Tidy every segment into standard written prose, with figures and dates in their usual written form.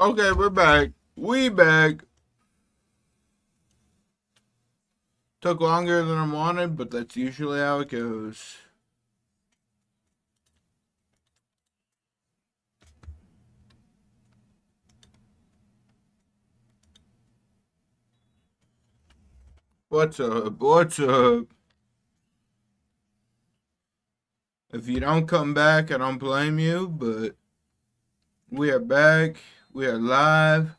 Okay, we're back. We back. Took longer than I wanted, but that's usually how it goes. What's up? What's up? If you don't come back, I don't blame you, but we are back. We are live.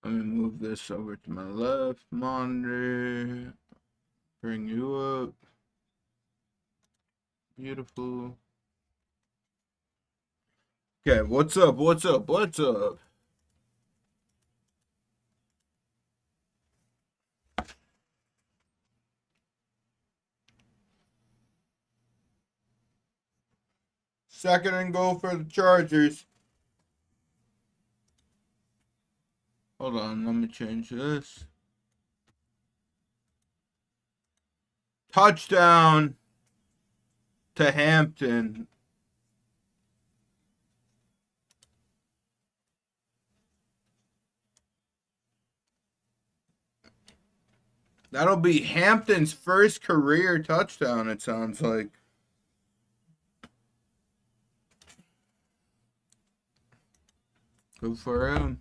Let me move this over to my left monitor. Bring you up. Beautiful. Okay, what's up? What's up? What's up? Second and goal for the Chargers. Hold on, let me change this. Touchdown to Hampton. That'll be Hampton's first career touchdown, it sounds like. Good for him.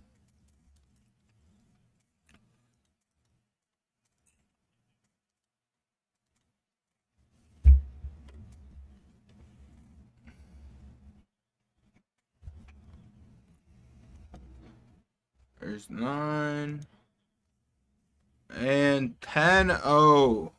There's 9. And 10-0.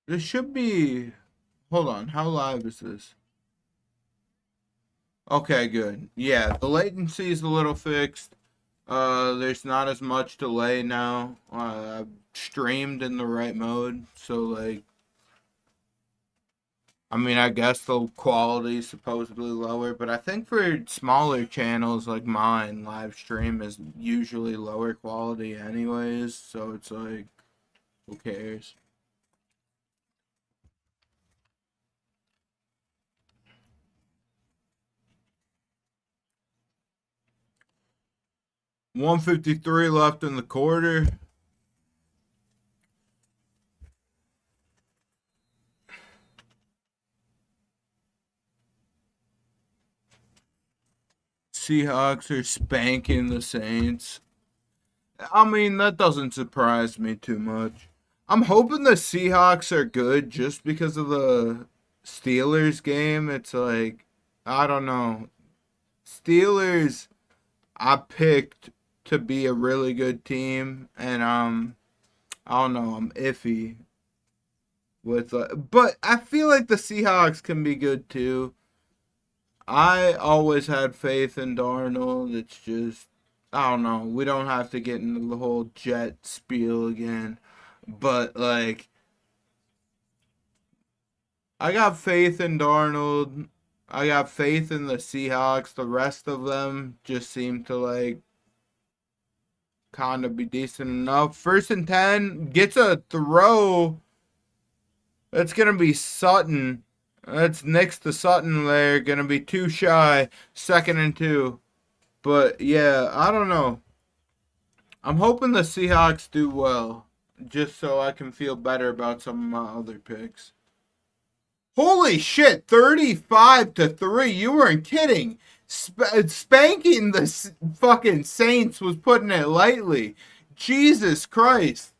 This should be... Hold on, how live is this? Okay, good. Yeah, the latency is a little fixed. There's not as much delay now. I've streamed in the right mode, so like, I mean, I guess the quality is supposedly lower, but I think for smaller channels like mine, live stream is usually lower quality anyways, so it's like, who cares? $153 left in the quarter. Seahawks are spanking the Saints. I mean, that doesn't surprise me too much. I'm hoping the Seahawks are good just because of the Steelers game. It's like, I don't know. Steelers, I picked to be a really good team, and I don't know, I'm iffy with, but I feel like the Seahawks can be good too. I always had faith in Darnold. It's just, I don't know. We don't have to get into the whole Jet spiel again. But, like, I got faith in Darnold. I got faith in the Seahawks. The rest of them just seem to, like, kind of be decent enough. First and 10, gets a throw. That's going to be Sutton. That's next to Sutton there. Going to be too shy. Second and 2. But, yeah, I don't know. I'm hoping the Seahawks do well. Just so I can feel better about some of my other picks. Holy shit, 35-3. You weren't kidding. Spanking the fucking Saints was putting it lightly. Jesus Christ.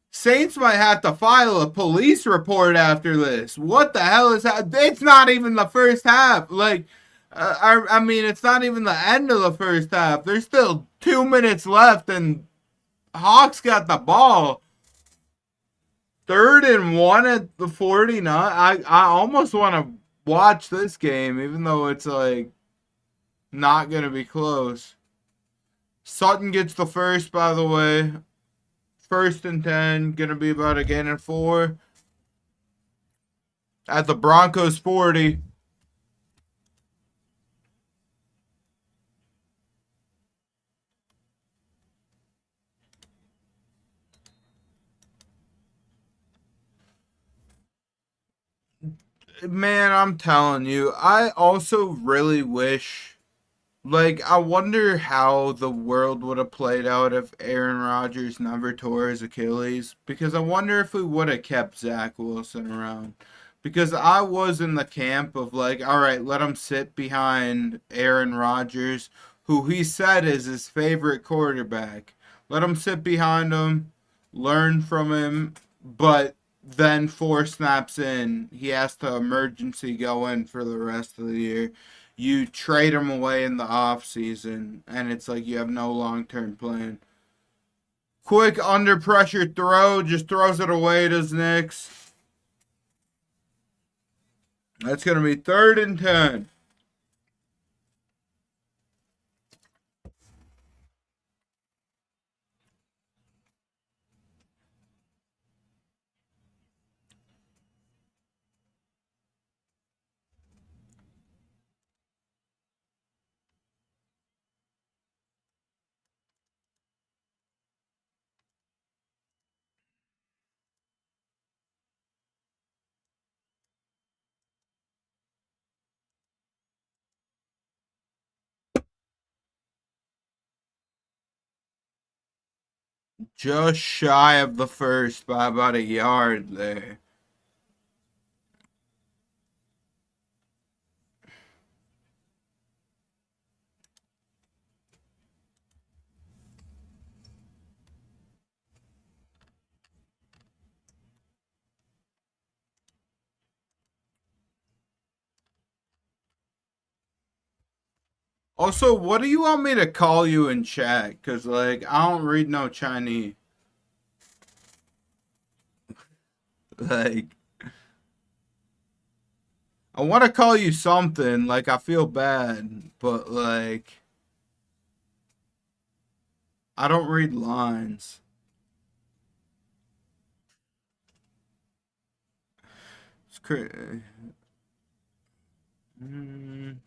Saints might have to file a police report after this. What the hell is that? It's not even the first half. Like, I mean, it's not even the end of the first half. There's still 2 minutes left, and Hawks got the ball. 3rd and 1 at the 49. I almost want to watch this game, even though it's like not gonna be close. Sutton gets the first, by the way. 1st and 10, gonna be about a gain and 4 at the Broncos 40. Man, I'm telling you, I also really wish. Like, I wonder how the world would have played out if Aaron Rodgers never tore his Achilles. Because I wonder if we would have kept Zach Wilson around. Because I was in the camp of like, all right, let him sit behind Aaron Rodgers, who he said is his favorite quarterback. Let him sit behind him, learn from him, but then 4 snaps in, he has to emergency go in for the rest of the year. You trade him away in the off season, and it's like you have no long term plan. Quick under pressure throw, just throws it away to his Knicks. That's gonna be 3rd and 10. Just shy of the first by about a yard there. Also, what do you want me to call you in chat? Cause like I don't read no Chinese. Like I want to call you something. Like I feel bad, but like I don't read lines. It's crazy. Mm.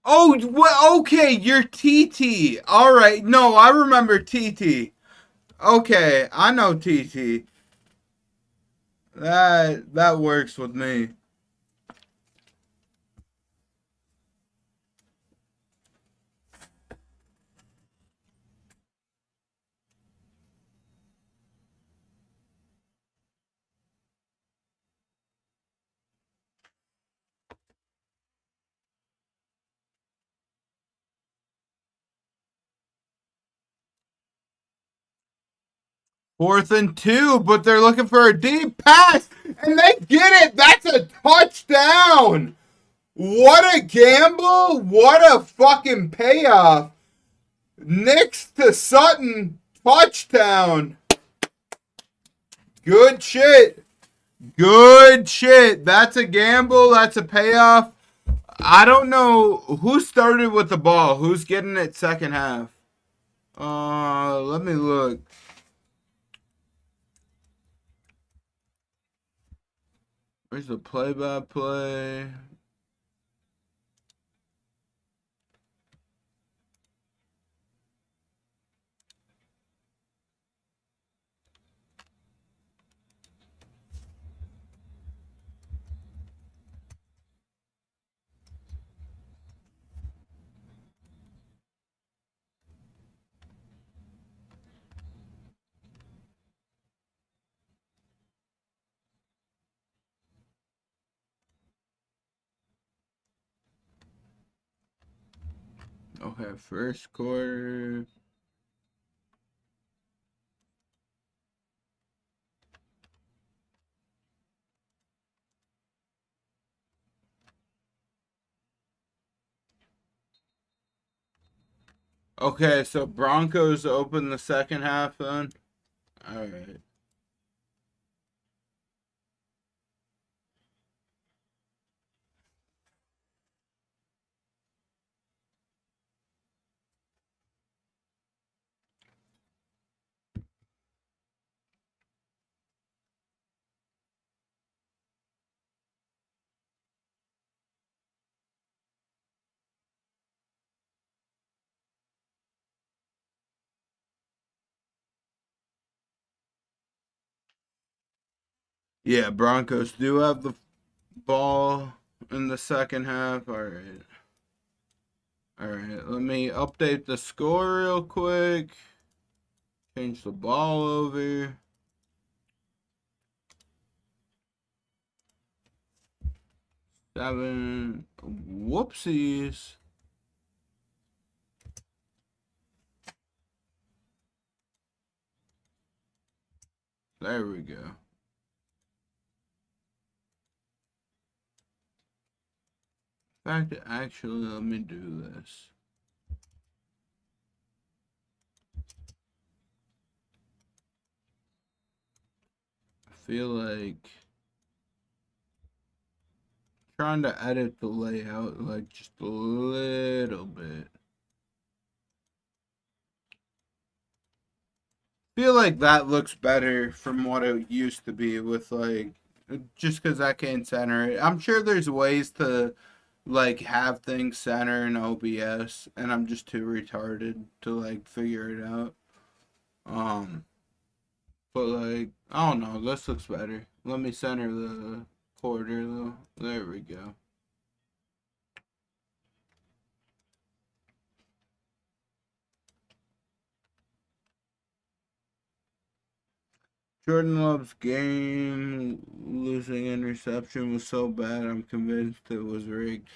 Oh, well, okay, you're TT. All right. No, I remember TT. Okay, I know TT. That works with me. 4th and 2, but they're looking for a deep pass, and they get it. That's a touchdown. What a gamble. What a fucking payoff. Knicks to Sutton, touchdown. Good shit. Good shit. That's a gamble. That's a payoff. I don't know who started with the ball. Who's getting it second half? Let me look. Where's the play-by-play? Okay, first quarter. Okay, so Broncos open the second half then. All right. Yeah, Broncos do have the ball in the second half. All right. All right. Let me update the score real quick. Change the ball over. 7. Whoopsies. There we go. In fact, actually, let me do this. I feel like trying to edit the layout like just a little bit. Feel like that looks better from what it used to be with like just because I can't center it. I'm sure there's ways to like have things center in OBS, and I'm just too retarded to like figure it out. Um, but like I don't know, this looks better. Let me center the quarter though. There we go. Jordan Love's game losing interception was so bad. I'm convinced it was rigged,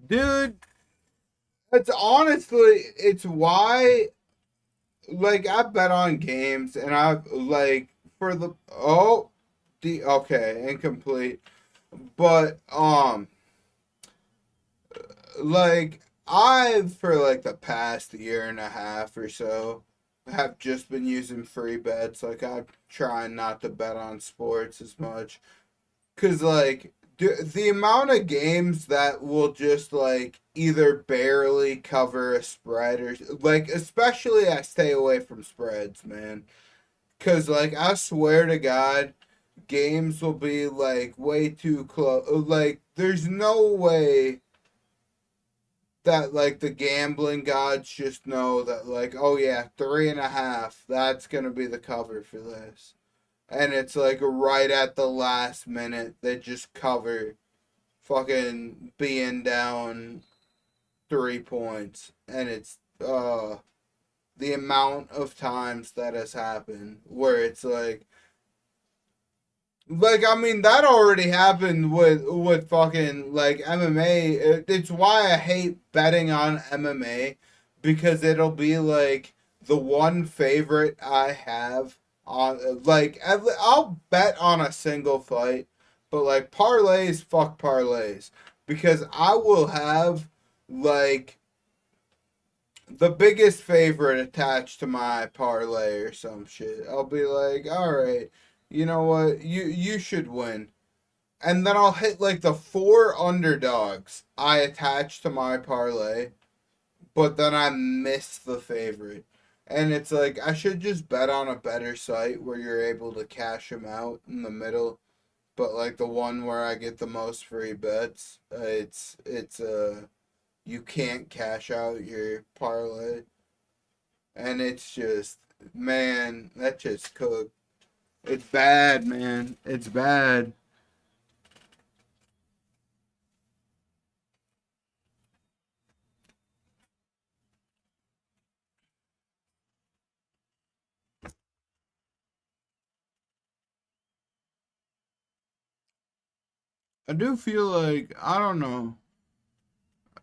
dude. It's honestly, it's why, like, I bet on games and I've, like, for the, okay, incomplete. But, like, I've, for, like, the past year and a half or so, have just been using free bets. Like, I'm trying not to bet on sports as much. Cause like the amount of games that will just like either barely cover a spread or like especially I stay away from spreads, man. Cause like I swear to God, games will be like way too close. Like there's no way that like the gambling gods just know that like oh yeah 3.5 that's gonna be the cover for this, and it's like right at the last minute they just cover fucking being down 3 points, and it's the amount of times that has happened where it's like I mean that already happened with fucking like MMA. It's why I hate betting on MMA, because it'll be like the one favorite I have on like I'll bet on a single fight, but like parlays, fuck parlays, because I will have like the biggest favorite attached to my parlay or some shit. I'll be like, all right, you know what, you should win, and then I'll hit like the four underdogs I attach to my parlay, but then I miss the favorite. And it's like I should just bet on a better site where you're able to cash them out in the middle. But like the one where I get the most free bets, it's you can't cash out your parlay, and it's just man, that just cooked. It's bad, man. It's bad. I do feel like I don't know.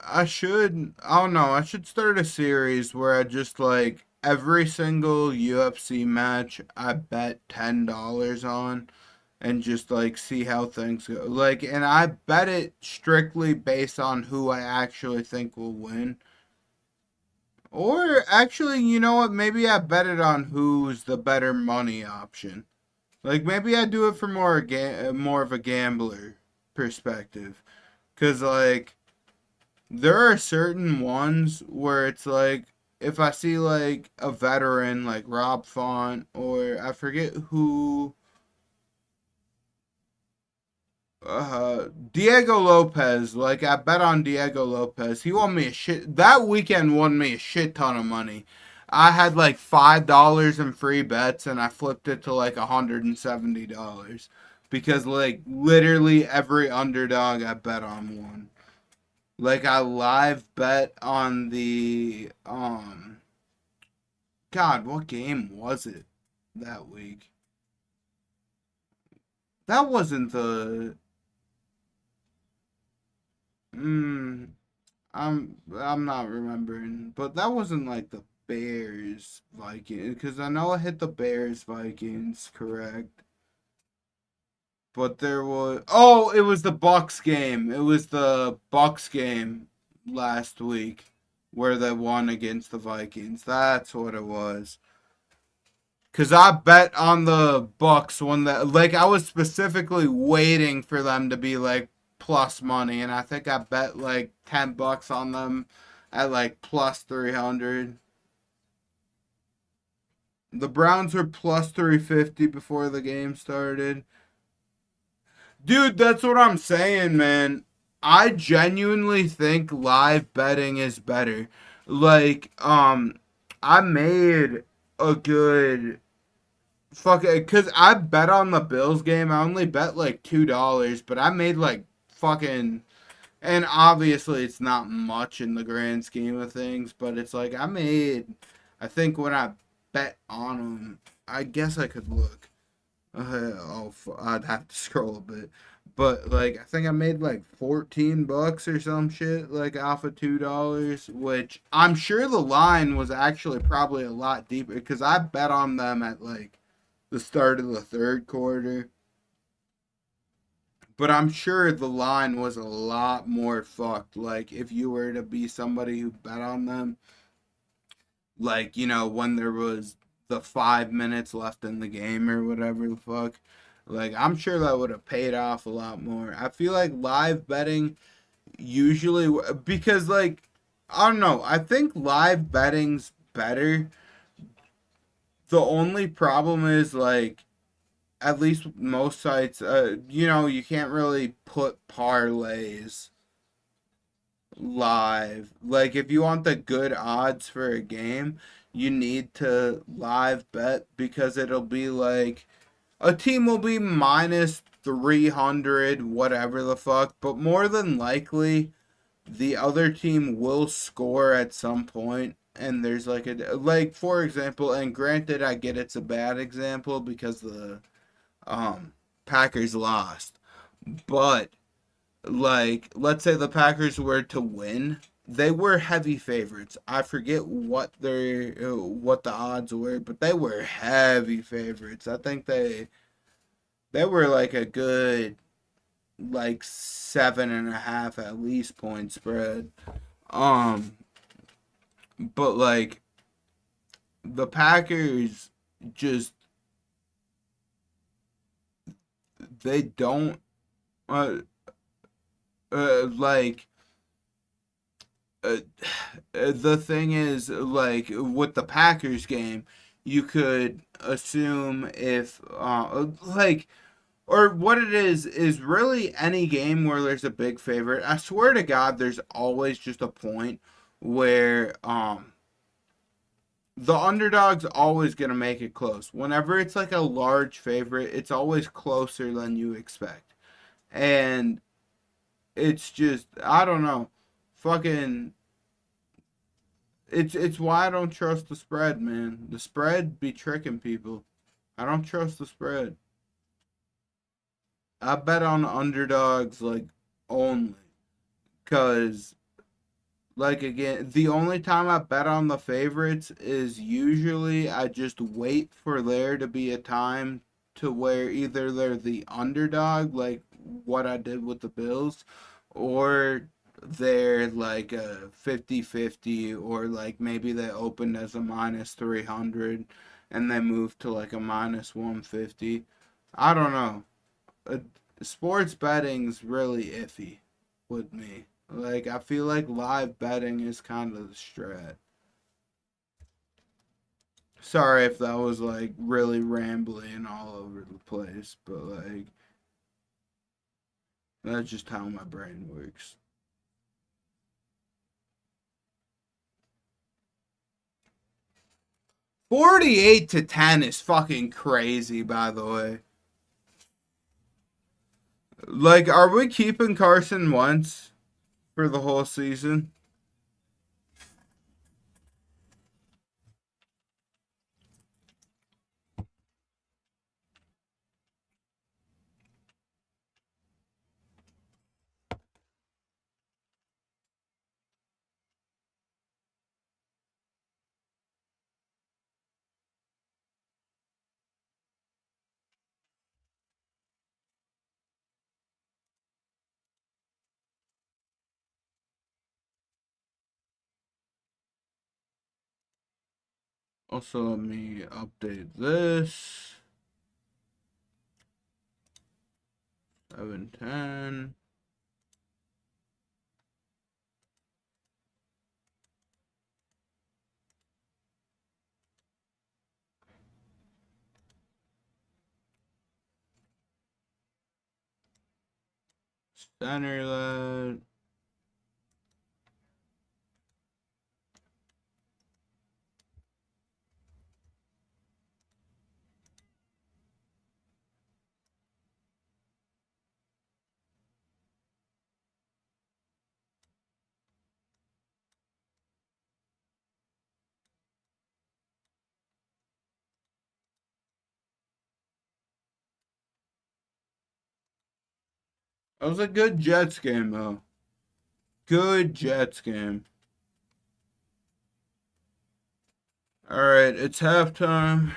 I don't know. I should start a series where I just like every single UFC match I bet $10 on and just like see how things go. Like, and I bet it strictly based on who I actually think will win. Or actually, you know what? Maybe I bet it on who's the better money option. Like maybe I do it for more of a gambler perspective. Cause like there are certain ones where it's like if I see like a veteran like Rob Font or I forget who Diego Lopez, like I bet on Diego Lopez. He won me a shit that weekend won me a shit ton of money. I had like $5 in free bets and I flipped it to like $170 because like literally every underdog I bet on won. Like I live bet on the God, what game was it that week? That wasn't the mm, I'm not remembering, but that wasn't like the Bears Vikings because I know I hit the Bears Vikings correct, but there was it was the Bucks game. It was the Bucks game last week where they won against the Vikings. That's what it was. Cause I bet on the Bucks when I was specifically waiting for them to be like plus money, and I think I bet like $10 on them at like plus 300. The Browns were plus 350 before the game started. Dude, that's what I'm saying, man. I genuinely think live betting is better. Like, I made a good fuck it, cause I bet on the Bills game. I only bet like $2, but I made like fucking. And obviously, it's not much in the grand scheme of things, but it's like I made. I think when I bet on them, I guess I could look. I'd have to scroll a bit, but like I think I made like $14 or some shit, like off of $2, which I'm sure the line was actually probably a lot deeper because I bet on them at like the start of the third quarter. But I'm sure the line was a lot more fucked. Like, if you were to be somebody who bet on them, like, when there was the 5 minutes left in the game or whatever the fuck, like, I'm sure that would have paid off a lot more. I feel like live betting usually, because, like, I don't know, I think live betting's better. The only problem is, like, at least most sites, you can't really put parlays live. Like, if you want the good odds for a game, you need to live bet because it'll be like a team will be minus 300, whatever the fuck, but more than likely, the other team will score at some point. And there's like for example, and granted, I get it's a bad example because the um Packers lost. But like let's say the Packers were to win, they were heavy favorites. I forget what the odds were, but they were heavy favorites. I think they were like a good like 7.5 at least point spread. Um but like the Packers just they don't uh, like uh, the thing is like with the Packers game, you could assume if like or what it is really any game where there's a big favorite. I swear to God, there's always just a point where the underdog's always gonna make it close. Whenever it's like a large favorite, it's always closer than you expect. And it's just I don't know. Fucking it's why I don't trust the spread, man. The spread be tricking people. I don't trust the spread. I bet on underdogs like only cuz like again, the only time I bet on the favorites is usually I just wait for there to be a time to where either they're the underdog like what I did with the Bills or they're like a 50-50, or like maybe they opened as a minus 300 and they moved to like a minus 150. I don't know. Uh, Sports betting's really iffy with me. Like, I feel like live betting is kind of the strat. Sorry if that was like really rambling and all over the place, but like, that's just how my brain works. 48-10 is fucking crazy, by the way. Like, are we keeping Carson Wentz for the whole season? Also, let me update this. 710. Center that. That was a good Jets game, though. Good Jets game. Alright, it's halftime.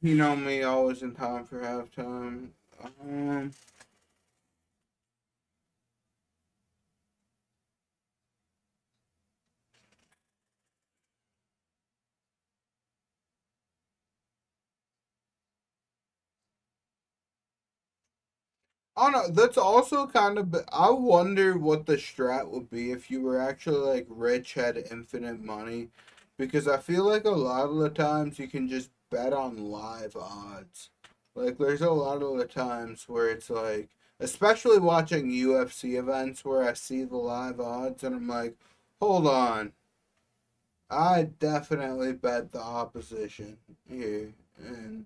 You know me, always in time for halftime. Um, I don't know. That's also kind of. I wonder what the strat would be if you were actually like rich, had infinite money, because I feel like a lot of the times you can just bet on live odds. Like there's a lot of the times where it's like, especially watching UFC events where I see the live odds and I'm like, hold on, I definitely bet the opposition here, and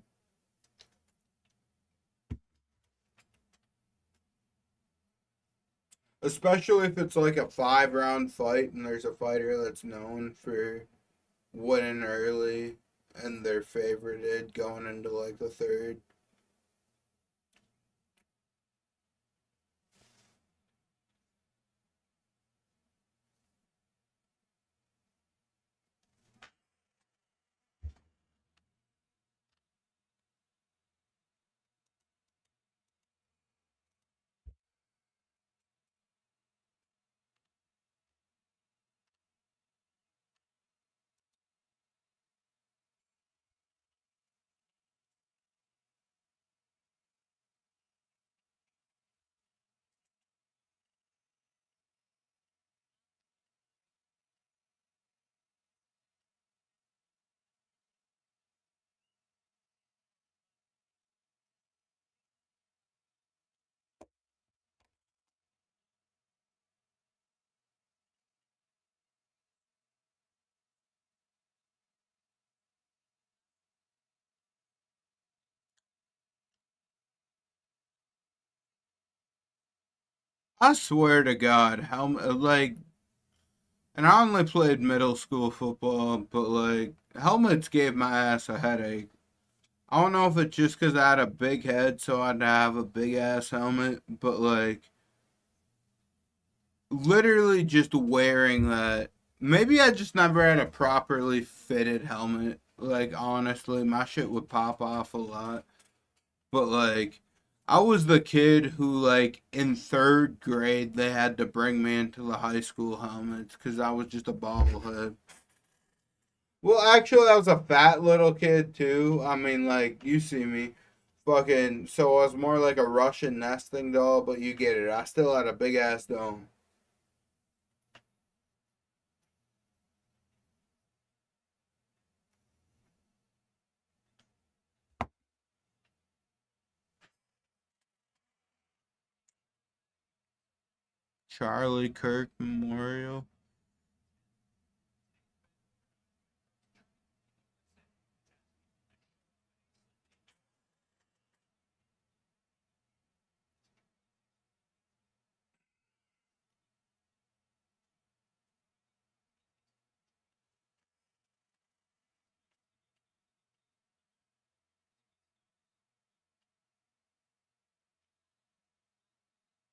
especially if it's like a 5 round fight and there's a fighter that's known for winning early and they're favorited going into like the third. I swear to God, how like, and I only played middle school football, but like helmets gave my ass a headache. I don't know if it's just because I had a big head, so I had to have a big ass helmet, but like literally just wearing that. Maybe I just never had a properly fitted helmet. Like honestly, my shit would pop off a lot. But like I was the kid who, like, in third grade, they had to bring me into the high school helmets because I was just a bobblehead. Well, actually, I was a fat little kid too. I mean, like, you see me. Fucking, so I was more like a Russian nesting doll, but you get it. I still had a big ass dome. Charlie Kirk Memorial.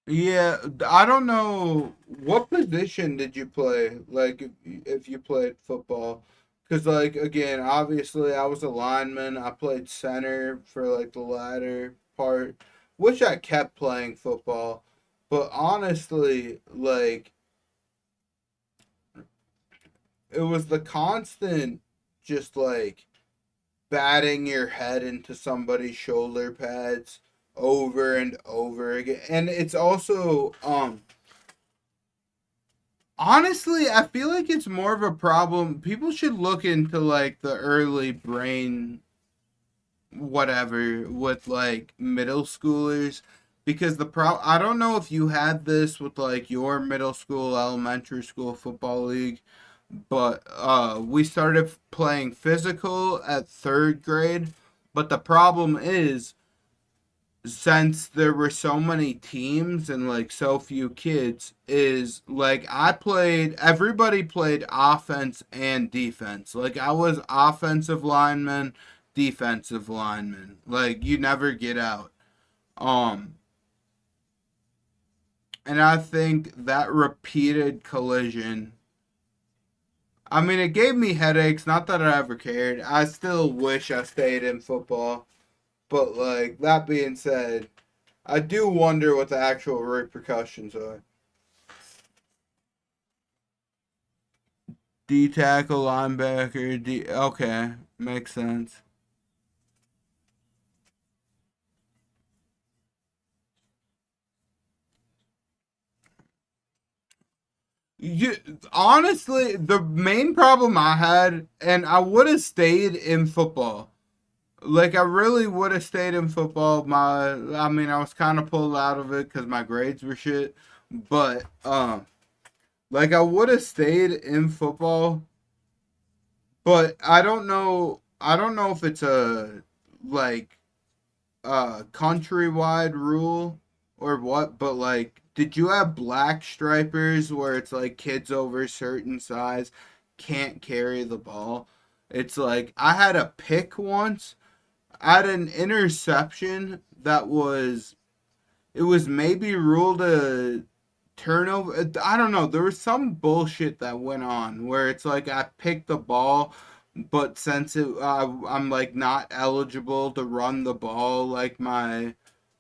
Yeah, I don't know what position did you play. Like, if you played football, because like again, obviously I was a lineman. I played center for like the latter part. Wish I kept playing football, but honestly, like it was the constant, just like batting your head into somebody's shoulder pads over and over again, and it's also honestly, I feel like it's more of a problem. People should look into like the early brain whatever with like middle schoolers because I don't know if you had this with like your middle school, elementary school football league, but we started playing physical at 3rd grade, but the problem is since there were so many teams and like so few kids is like everybody played offense and defense. Like I was offensive lineman, defensive lineman. Like you never get out. Um and I think that repeated collision, I mean it gave me headaches, not that I ever cared. I still wish I stayed in football. But like that being said, I do wonder what the actual repercussions are. D tackle, linebacker, D. Okay, makes sense. You honestly, the main problem I had, and I would have stayed in football. Like I really would have stayed in football. I mean, I was kind of pulled out of it because my grades were shit. But like I would have stayed in football. But I don't know. I don't know if it's a like countrywide rule or what, but like did you have black stripers where it's like kids over a certain size can't carry the ball? It's like I had a pick once. I had an interception that was it was maybe ruled a turnover. I don't know. There was some bullshit that went on where it's like I picked the ball, but since I'm like not eligible to run the ball, like my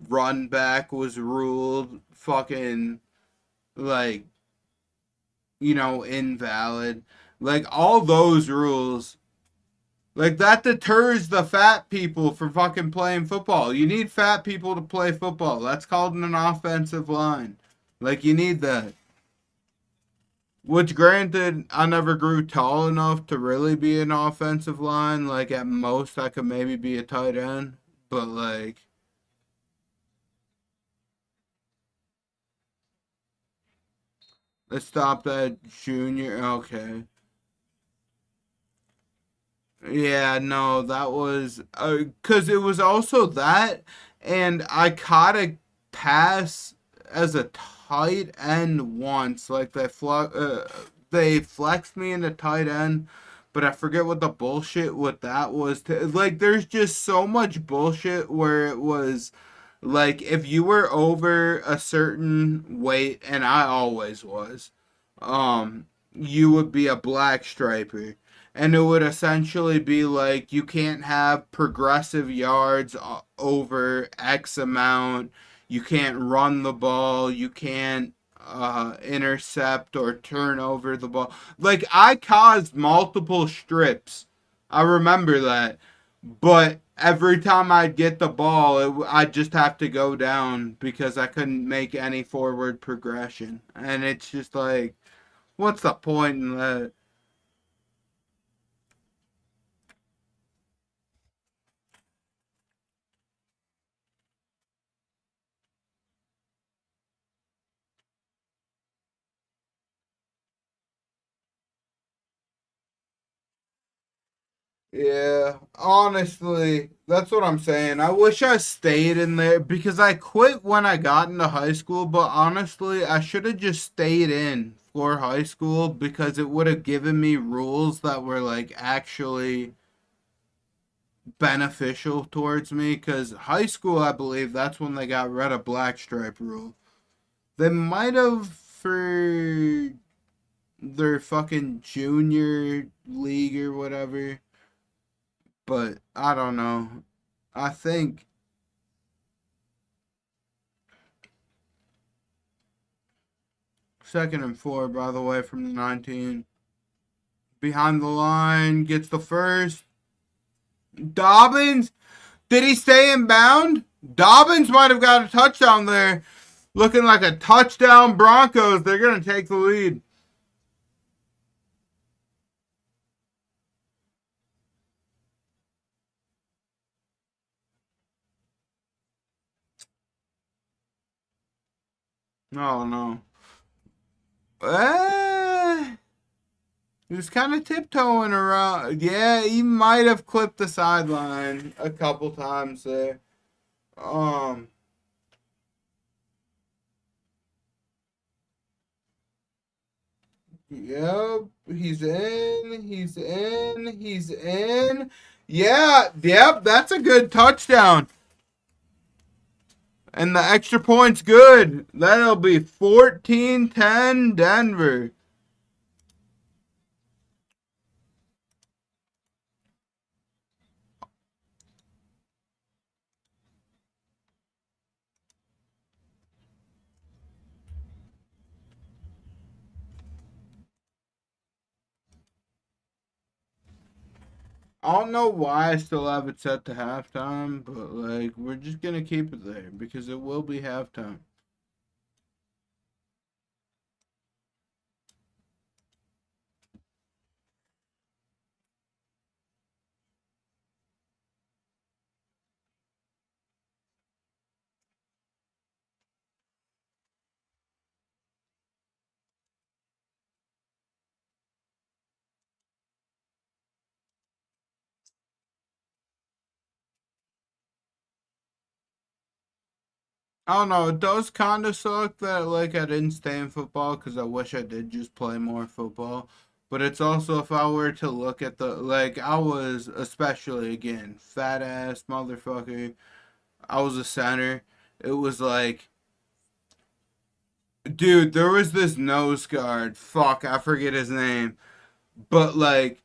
run back was ruled fucking like invalid. Like all those rules. Like that deters the fat people from fucking playing football. You need fat people to play football. That's called an offensive line. Like you need that. Which granted, I never grew tall enough to really be an offensive line. Like at most I could maybe be a tight end. But like let's stop that junior. Okay. Yeah, no, that was cuz it was also that and I caught a pass as a tight end once. Like they flexed me into tight end, but I forget what the bullshit what that was. Like there's just so much bullshit where it was like if you were over a certain weight and I always was, you would be a black striper. and it would essentially be like you can't have progressive yards over X amount. You can't run the ball. You can't intercept or turn over the ball. Like, I caused multiple strips. I remember that. But every time I'd get the ball, I'd just have to go down because I couldn't make any forward progression. And it's just like, what's the point in that? Yeah, honestly, that's what I'm saying. I wish I stayed in there because I quit when I got into high school, but honestly, I should have just stayed in for high school because it would have given me rules that were like actually beneficial towards me. Because high school, I believe that's when they got rid of black stripe rule. They might have for their fucking junior league or whatever, but I don't know. I think 2nd and 4, by the way, from the 19. Behind the line, gets the first. Dobbins, did he stay in bound? Dobbins might have got a touchdown there. Looking like a touchdown Broncos. They're going to take the lead. Oh, no. Eh, he was kind of tiptoeing around. Yeah, he might have clipped the sideline a couple times there. Um, Yep, he's in, he's in, he's in. Yeah, yep, that's a good touchdown. And the extra point's good. That'll be 14-10 Denver. I don't know why I still have it set to halftime, but like we're just gonna keep it there because it will be halftime. I don't know. It does kind of suck that like I didn't stay in football because I wish I did just play more football. But it's also if I were to look at the like I was especially again fat ass motherfucker. I was a center. It was like, dude, there was this nose guard. Fuck, I forget his name. But like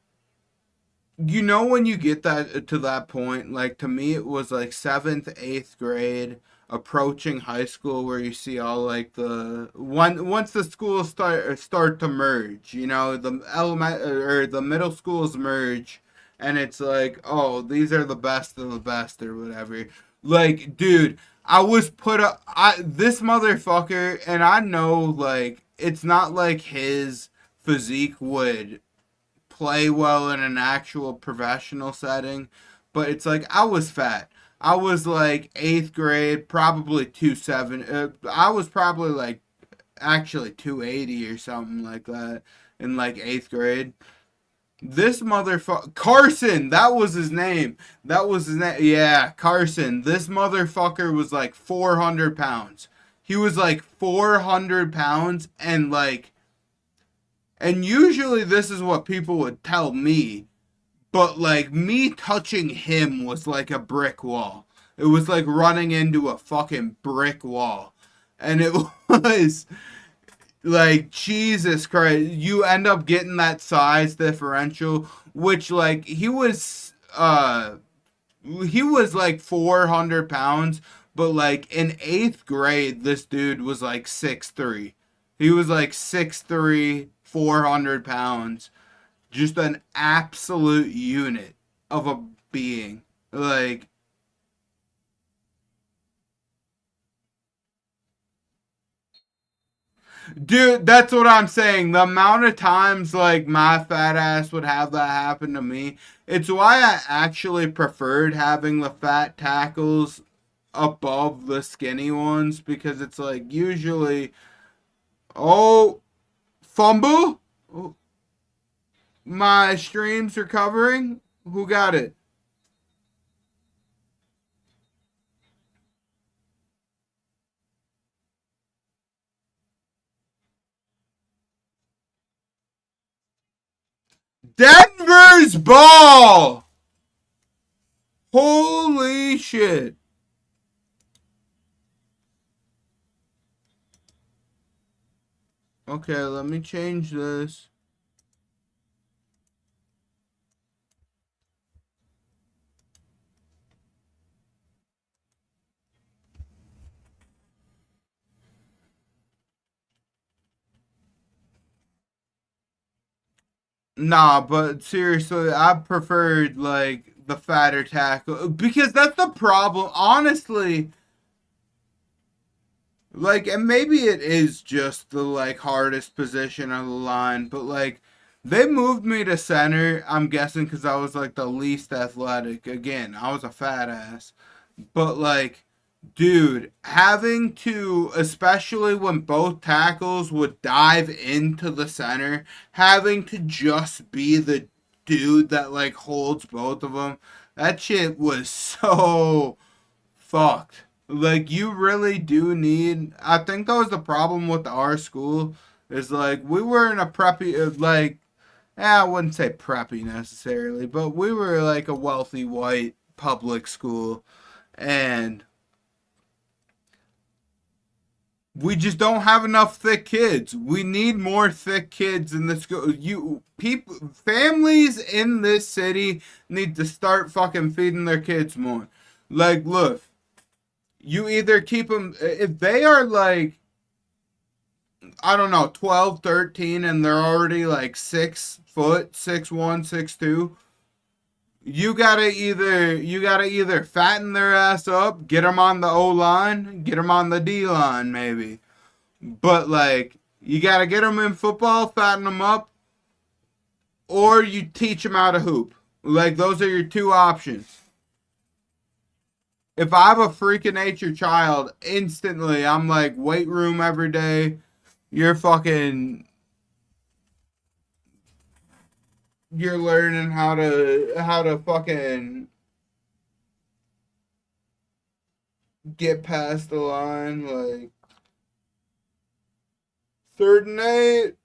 you know when you get that to that point, like to me it was like seventh, eighth grade, approaching high school, where you see all like the one once the schools start to merge, you know, the element or the middle schools merge, and it's like, oh, these are the best of the best or whatever. Like, dude, I was put up. I this motherfucker, and I know like it's not like his physique would play well in an actual professional setting, but it's like I was fat. I was like eighth grade, probably 270. I was probably like actually 280 or something like that in like eighth grade. This motherfucker, Carson, that was his name. That was his name. Yeah, Carson. This motherfucker was like 400 pounds. He was like 400 pounds and usually this is what people would tell me, but like me touching him was like a brick wall. It was like running into a fucking brick wall. And it was like Jesus Christ, you end up getting that size differential which like he was like 400 pounds, but like in eighth grade, this dude was like 6'3". He was like 6'3", 400 pounds. Just an absolute unit of a being. Like, dude, that's what I'm saying. The amount of times like my fat ass would have that happen to me. It's why I actually preferred having the fat tackles above the skinny ones because it's like usually, oh, fumble. My stream's recovering. Who got it? Denver's ball. Holy shit. Okay, let me change this. Nah, but seriously, I preferred like the fatter tackle because that's the problem. Honestly, like, and maybe it is just the like hardest position on the line, but like they moved me to center. I'm guessing because I was like the least athletic. Again, I was a fat ass, but like, dude, having to, especially when both tackles would dive into the center, having to just be the dude that like holds both of them, that shit was so fucked. Like you really do need. I think that was the problem with our school. Is like we were in a preppy like. I wouldn't say preppy necessarily, but we were like a wealthy white public school, and we just don't have enough thick kids. We need more thick kids in the school. You people, families in this city need to start fucking feeding their kids more. Like, look, you either keep them if they are like I don't know 12, 13, and they're already like 6 foot, 6'1", 6'2". You gotta either fatten their ass up, get them on the O line, get them on the D line, maybe. But like, you gotta get them in football, fatten them up, or you teach them how to hoop. Like those are your two options. If I have a freak of nature child, instantly I'm like weight room every day. You're fucking. You're learning how to fucking get past the line. Like 3rd and 8.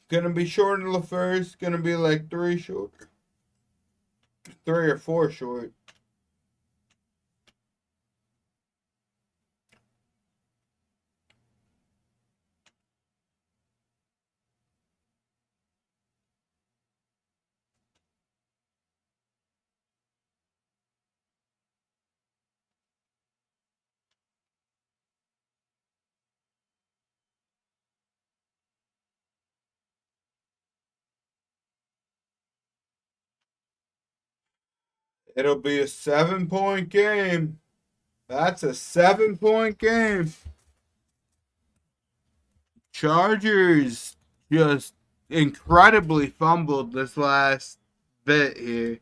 Gonna be short in the first. Gonna be like 3 short, 3 or 4 short. It'll be a 7 point game. That's a 7 point game. Chargers just incredibly fumbled this last bit here.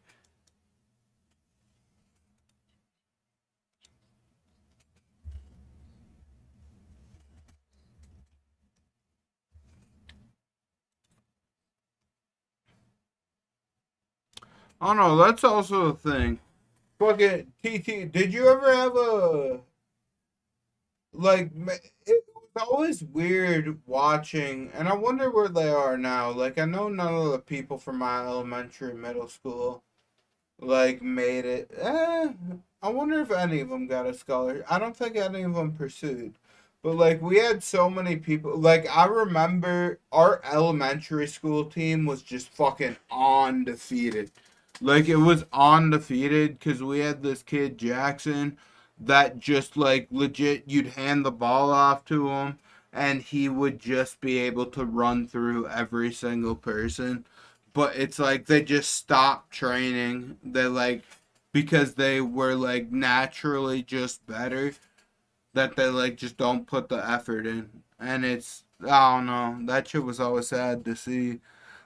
Oh no, that's also a thing. Fucking TT, did you ever have a like? It was always weird watching, and I wonder where they are now. Like, I know none of the people from my elementary, middle school, like made it. I wonder if any of them got a scholarship. I don't think any of them pursued. But like we had so many people. Like I remember our elementary school team was just fucking undefeated. Like it was undefeated because we had this kid Jackson that just like legit you'd hand the ball off to him and he would just be able to run through every single person. But it's like they just stopped training. They like because they were like naturally just better that they like just don't put the effort in. And it's I don't know. That shit was always sad to see.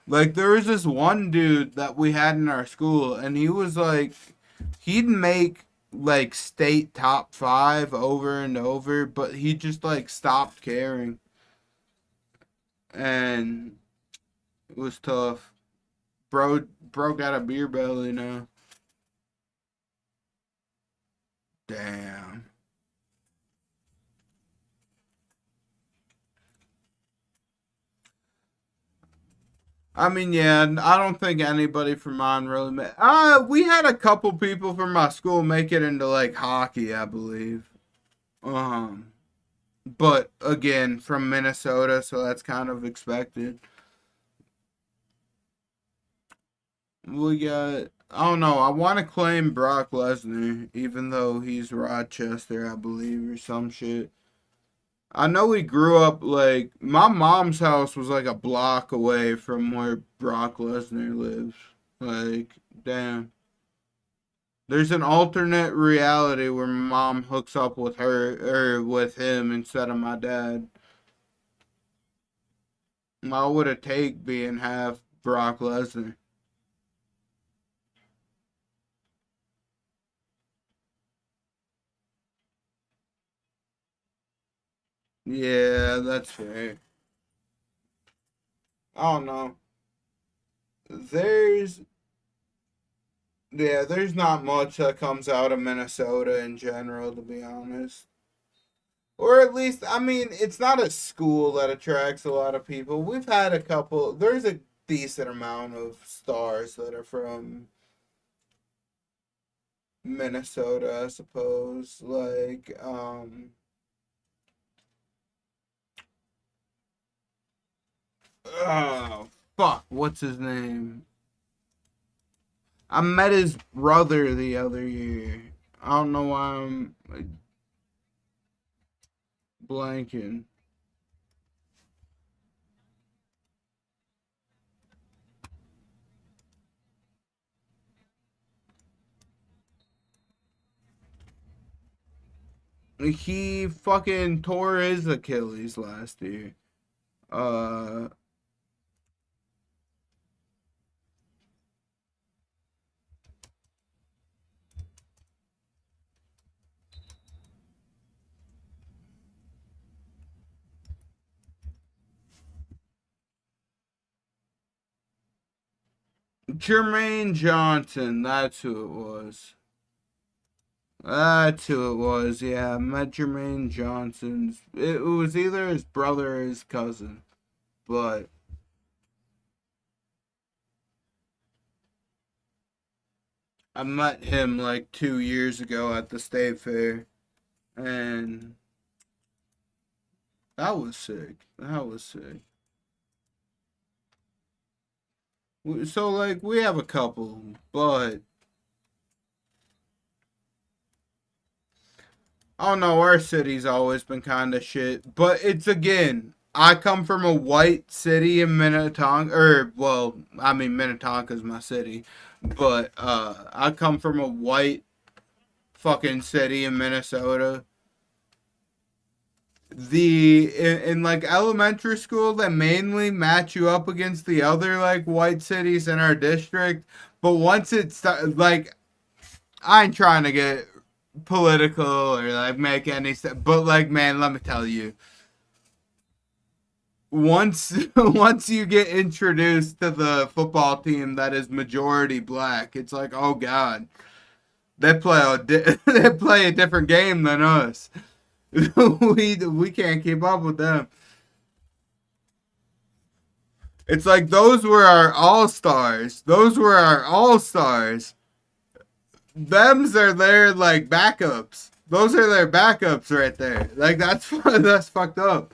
Like there was this one dude that we had in our school and he was like he'd make like state top 5 over and over, but he just like stopped caring. And it was tough. Bro got a beer belly now. Damn. I mean, yeah, I don't think anybody from mine really made. We had a couple people from my school make it into like hockey, I believe. Um, but again, from Minnesota, so that's kind of expected. We got. I don't know. I want to claim Brock Lesnar, even though he's Rochester, I believe, or some shit. I know he grew up like my mom's house was like a block away from where Brock Lesnar lives. Like, damn. There's an alternate reality where my mom hooks up with her or with him instead of my dad. I would have take being half Brock Lesnar. Yeah, that's fair. I don't know. There's there's not much that comes out of Minnesota in general, to be honest. Or at least, I mean, it's not a school that attracts a lot of people. We've had a couple. There's a decent amount of stars that are from Minnesota, I suppose. Like, oh fuck, what's his name? I met his brother the other year. I don't know why I'm blanking. He fucking tore his Achilles last year. Uh, Jermaine Johnson, that's who it was. That's who it was. Yeah, I met Jermaine Johnson's. It was either his brother or his cousin, but I met him like 2 years ago at the state fair, and that was sick. That was sick. So like we have a couple, but I don't know. Our city's always been kind of shit, but it's again. I come from a white city in Minnetonka, or well, I mean Minnetonka's my city, but I come from a white fucking city in Minnesota. In like elementary school, they mainly match you up against the other like white cities in our district, but once it's like I ain't trying to get political or like make any sense, but like man, let me tell you, once once you get introduced to the football team that is majority black, it's like oh god, they play a different game than us. We can't keep up with them. It's like those were our all stars. Those were our all stars. Them's are their like backups. Those are their backups right there. Like that's fucked up.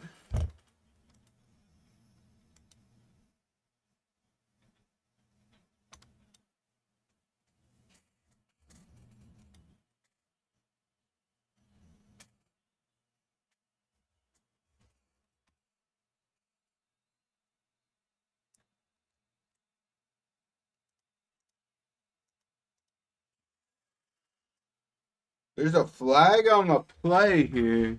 There's a flag on the play here.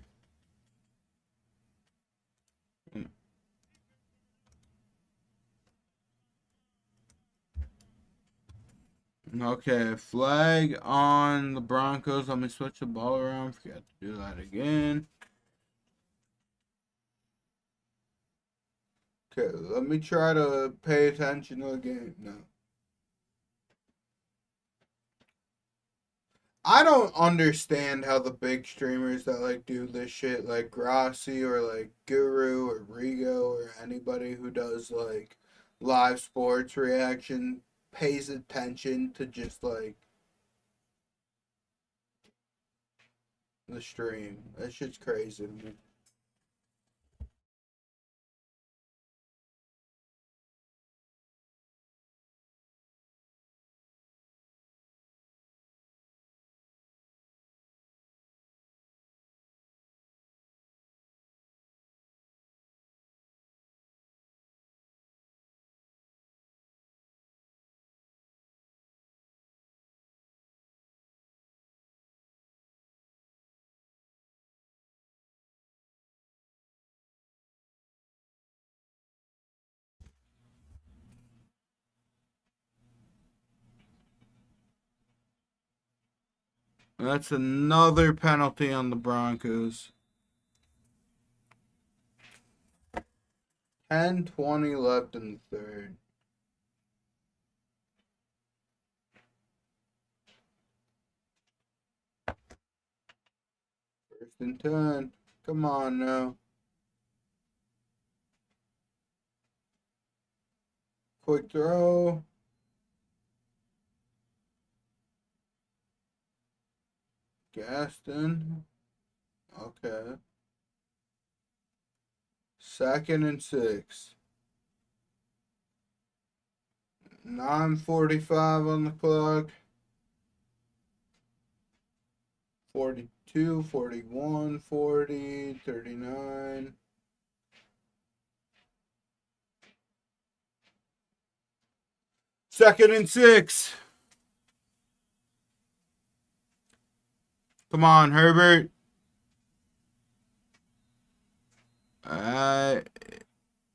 Okay, flag on the Broncos. Let me switch the ball around. Forgot to do that again. Okay, let me try to pay attention to the game now. I don't understand how the big streamers that like do this shit, like Grassi or like Guru or Rigo or anybody who does like live sports reaction, pays attention to just like the stream. That shit's crazy to me. That's another penalty on the Broncos. 10:20 left in the third. First and 10. Come on now. Quick throw. Gaston. Okay. 2nd and 6. 9:45 on the clock. 42, 41, 40, 39. Second and 6. Come on, Herbert.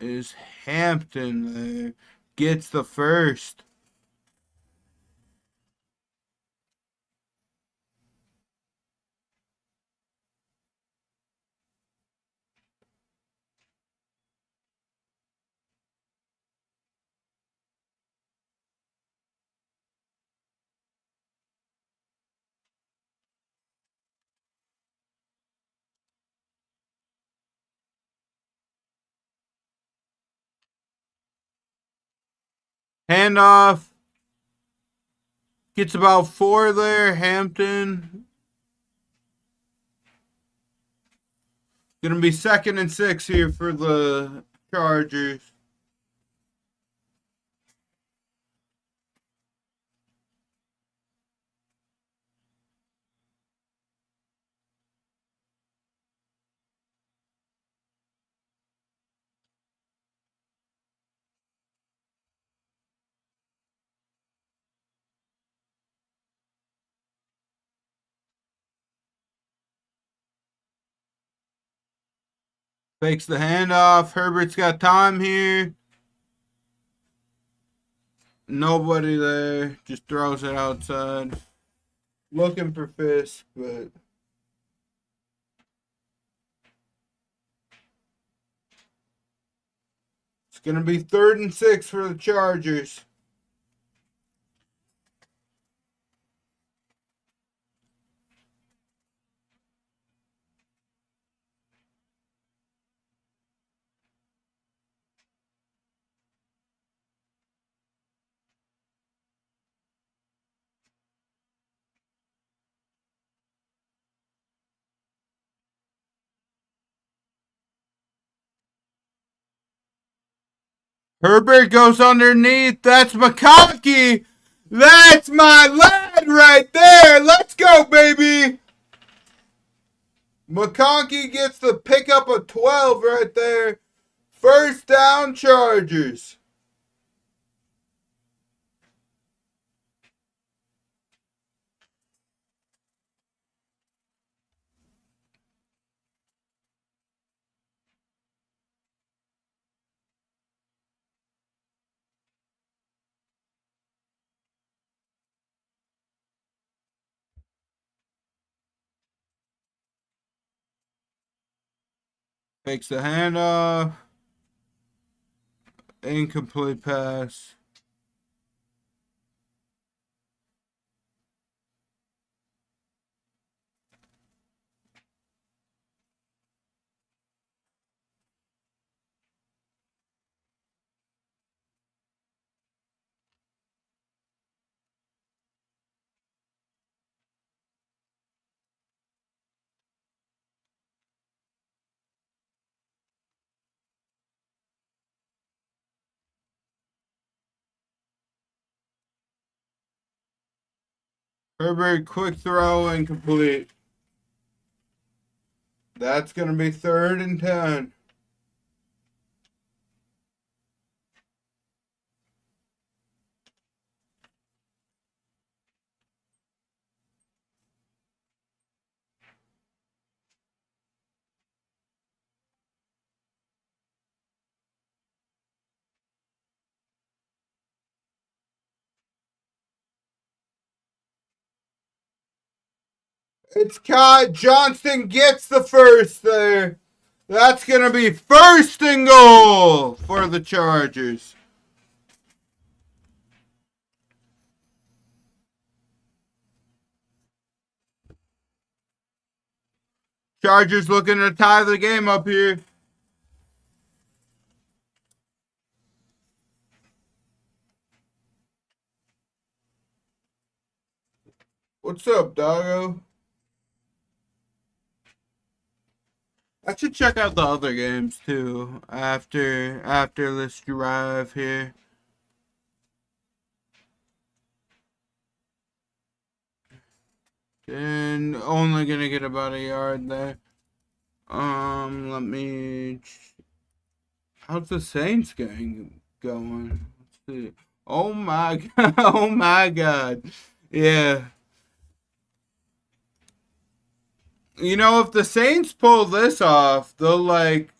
Is Hampton there. Gets the first. Handoff. Gets about 4 there. Hampton. Gonna be 2nd and 6 here for the Chargers. Fakes the handoff. Herbert's got time here. Nobody there. Just throws it outside. Looking for Fisk, but it's going to be 3rd and 6 for the Chargers. Herbert goes underneath. That's McConkey. That's my lad right there. Let's go, baby. McConkey gets the pickup of 12 right there. First down, Chargers. Takes the handoff. Incomplete pass. Herbert, quick throw, incomplete. That's going to be 3rd and 10. It's caught. Johnston gets the first there. That's going to be 1st and goal for the Chargers. Chargers looking to tie the game up here. What's up, doggo? I should check out the other games too after this drive here. And only gonna get about a yard there. Let me. How's the Saints game going? Let's see. Oh my god! Oh my god! Yeah. You know, if the Saints pull this off, they'll like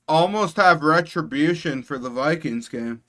almost have retribution for the Vikings game.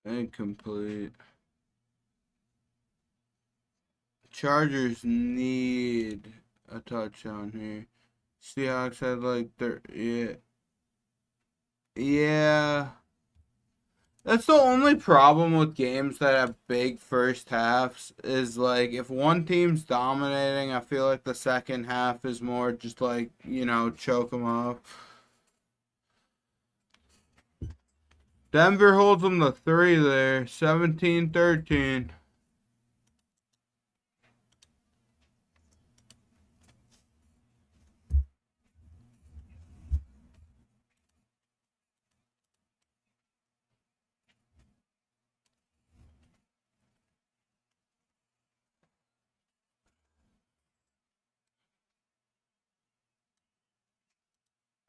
Incomplete. Chargers need a touchdown here. Seahawks had like yeah. That's the only problem with games that have big first halves is like if one team's dominating, I feel like the second half is more just like, choke them off. Denver holds them to 3 there, 17-13.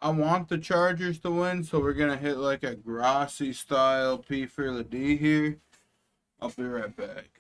I want the Chargers to win, so we're gonna hit like a Grassi style P for the D here. I'll be right back.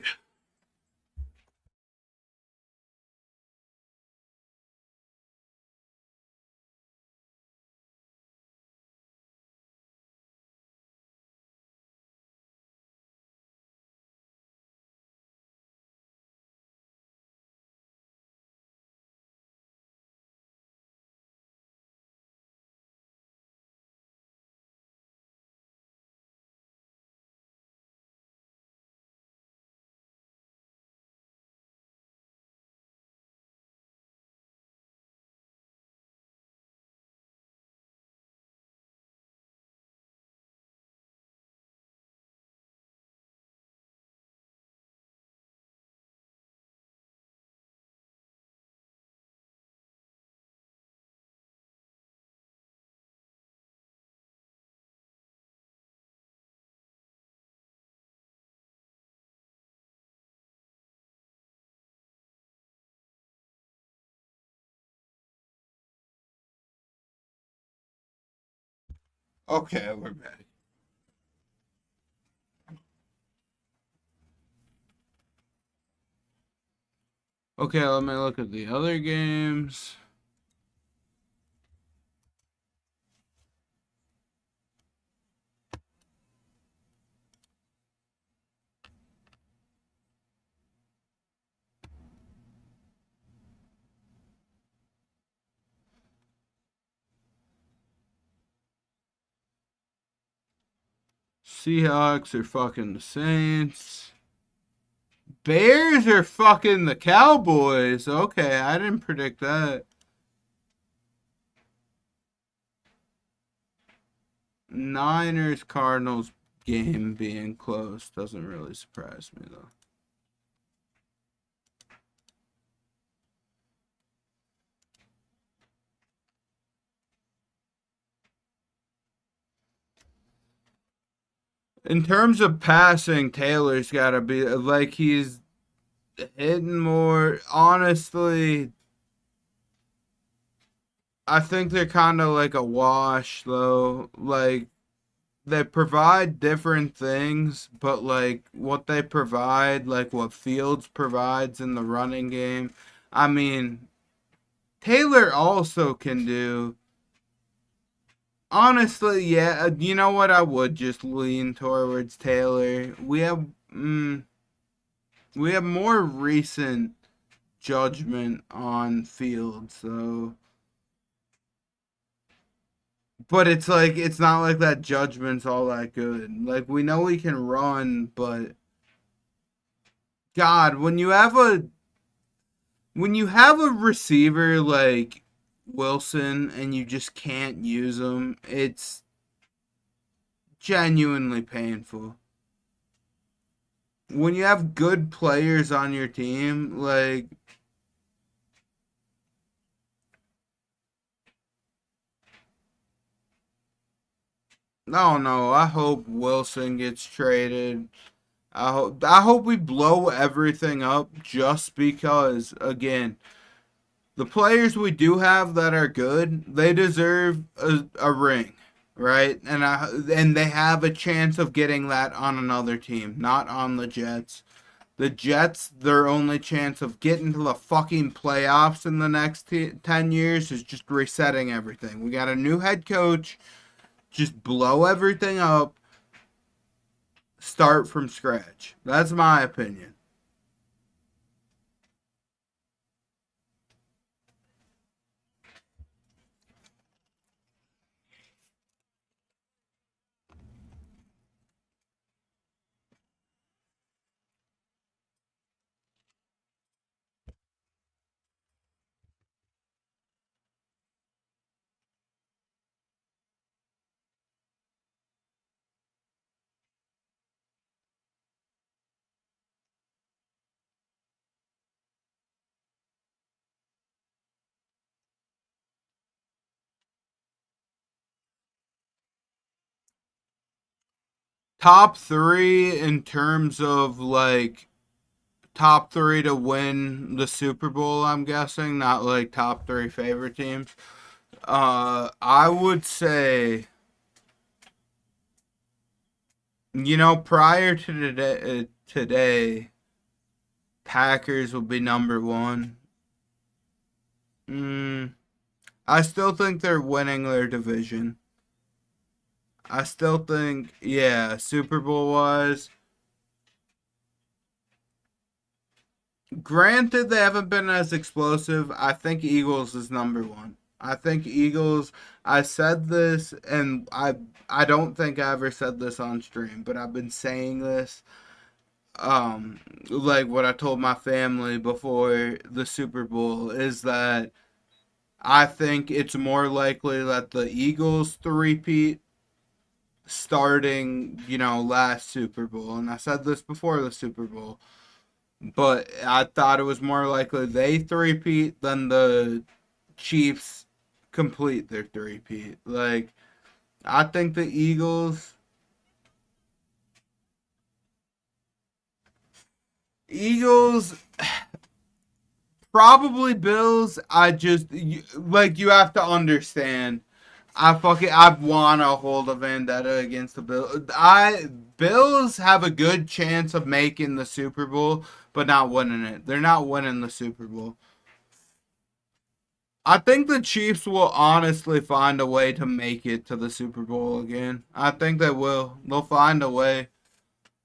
Okay, we're back. Okay, let me look at the other games. Seahawks are fucking the Saints. Bears are fucking the Cowboys. Okay, I didn't predict that. Niners Cardinals game being close doesn't really surprise me though. In terms of passing, Taylor's got to be like he's hitting more. Honestly, I think they're kind of like a wash though. Like they provide different things, but like what they provide, like what Fields provides in the running game, I mean, Taylor also can do. Honestly, yeah, you know what? I would just lean towards Taylor. We have more recent judgment on Fields, so but it's like it's not like that judgment's all that good. Like we know he can run, but God, when you have a receiver like Wilson and you just can't use him, it's genuinely painful. When you have good players on your team, like no, no, I hope Wilson gets traded. I hope we blow everything up just because again, the players we do have that are good, they deserve a ring, right? And they have a chance of getting that on another team, not on the Jets. The Jets, their only chance of getting to the fucking playoffs in the next 10 years is just resetting everything. We got a new head coach, just blow everything up, start from scratch. That's my opinion. Top three in terms of like top three to win the Super Bowl, I'm guessing, not like top three favorite teams. I would say, prior to today, Packers will be number one. Mm, I still think they're winning their division. I still think, yeah, Super Bowl wise. Granted, they haven't been as explosive. I think Eagles is number one. I think Eagles. I said this, and I don't think I ever said this on stream, but I've been saying this. Like what I told my family before the Super Bowl is that I think it's more likely that the Eagles three-peat starting, last Super Bowl. And I said this before the Super Bowl. But I thought it was more likely they three-peat than the Chiefs complete their three-peat. Like, I think the Eagles, probably Bills. You have to understand. I wanna hold a vendetta against the Bills. Bills have a good chance of making the Super Bowl, but not winning it. They're not winning the Super Bowl. I think the Chiefs will honestly find a way to make it to the Super Bowl again. I think they will. They'll find a way.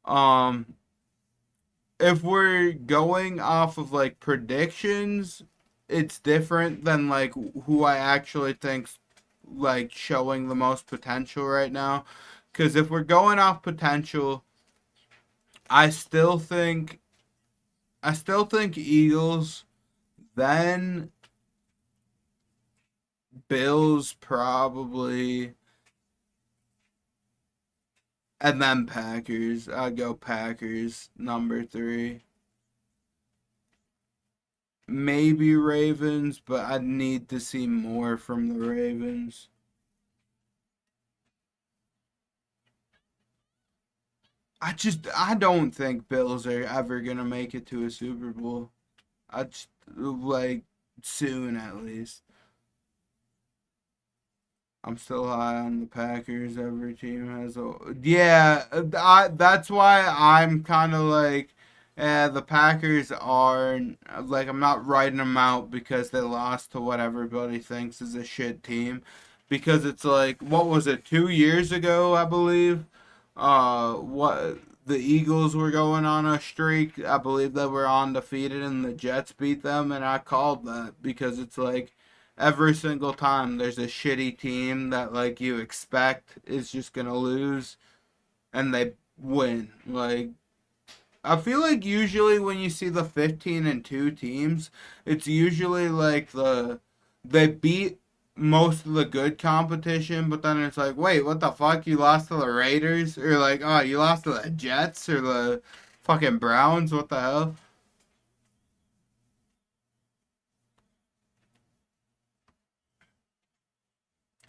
Um, if we're going off of like predictions, it's different than like who I actually think's like showing the most potential right now. Because if we're going off potential, I still think I still think Eagles, then Bills probably, and then Packers. I'd go Packers number three. Maybe Ravens, but I'd need to see more from the Ravens. I don't think Bills are ever gonna make it to a Super Bowl. I just like soon at least. I'm still high on the Packers. Every team has a yeah. That's why I'm kind of like, the Packers are like I'm not writing them out because they lost to what everybody thinks is a shit team, because it's like what was it 2 years ago I believe, what the Eagles were going on a streak. I believe they were undefeated and the Jets beat them, and I called that because it's like every single time there's a shitty team that like you expect is just gonna lose and they win. Like I feel like usually when you see the 15-2 teams, it's usually like they beat most of the good competition, but then it's like, wait, what the fuck? You lost to the Raiders? Or like, oh, you lost to the Jets or the fucking Browns? What the hell?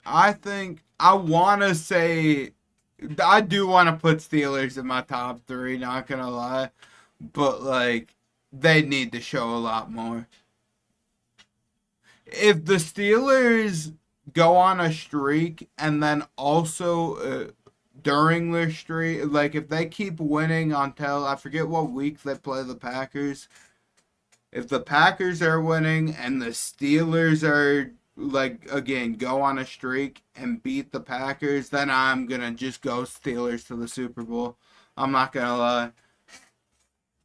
I think I want to say I do want to put Steelers in my top three. Not gonna lie, but like they need to show a lot more. If the Steelers go on a streak and then also during their streak, like if they keep winning until I forget what week they play the Packers, if the Packers are winning and the Steelers are like again go on a streak and beat the Packers, then I'm gonna just go Steelers to the Super Bowl. I'm not gonna lie.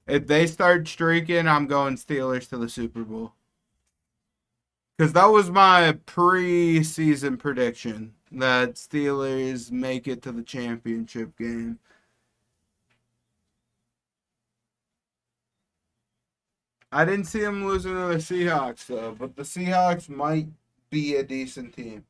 If they start streaking, I'm going Steelers to the Super Bowl. Because that was my preseason prediction that Steelers make it to the championship game. I didn't see them losing to the Seahawks though, but the Seahawks might be a decent team.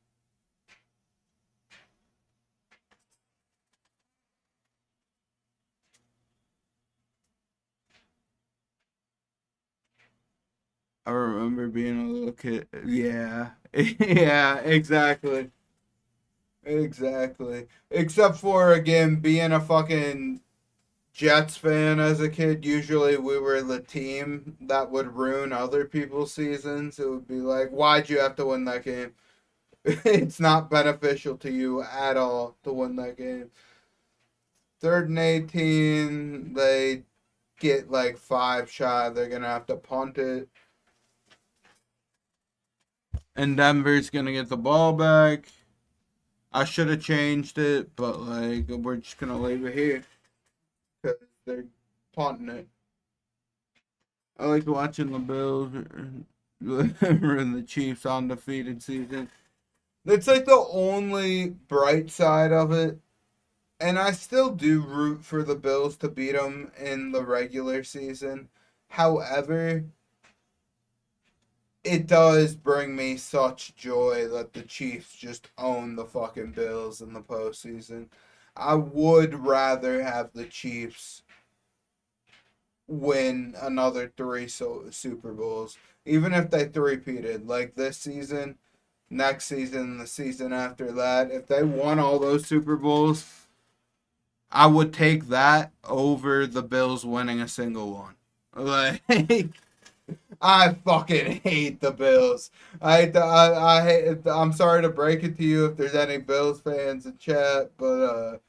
I remember being a little kid. Yeah. Yeah, exactly. Exactly. Except for, again, being a fucking Jets fan as a kid, usually we were the team that would ruin other people's seasons. It would be like, why'd you have to win that game? It's not beneficial to you at all to win that game. 3rd and 18, they get like 5 shot. They're gonna have to punt it, and Denver's gonna get the ball back. I should have changed it, but like we're just gonna leave it here because they're punting it. I like watching the Bills and the Chiefs undefeated season. It's like the only bright side of it. And I still do root for the Bills to beat them in the regular season. However, it does bring me such joy that the Chiefs just own the fucking Bills in the postseason. I would rather have the Chiefs win another three Super Bowls, even if they three-peated like this season, next season, the season after that. If they won all those Super Bowls, I would take that over the Bills winning a single one. Like, I fucking hate the Bills. I hate. I'm sorry to break it to you if there's any Bills fans in chat, but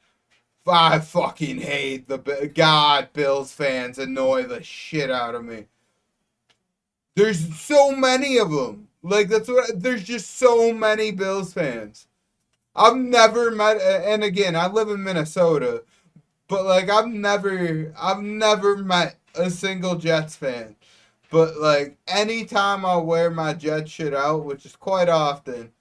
I fucking hate God. Bills fans annoy the shit out of me. There's so many of them. Like that's what. There's just so many Bills fans. I've never met, and again, I live in Minnesota, but like I've never met a single Jets fan. But like anytime I wear my Jets shit out, which is quite often,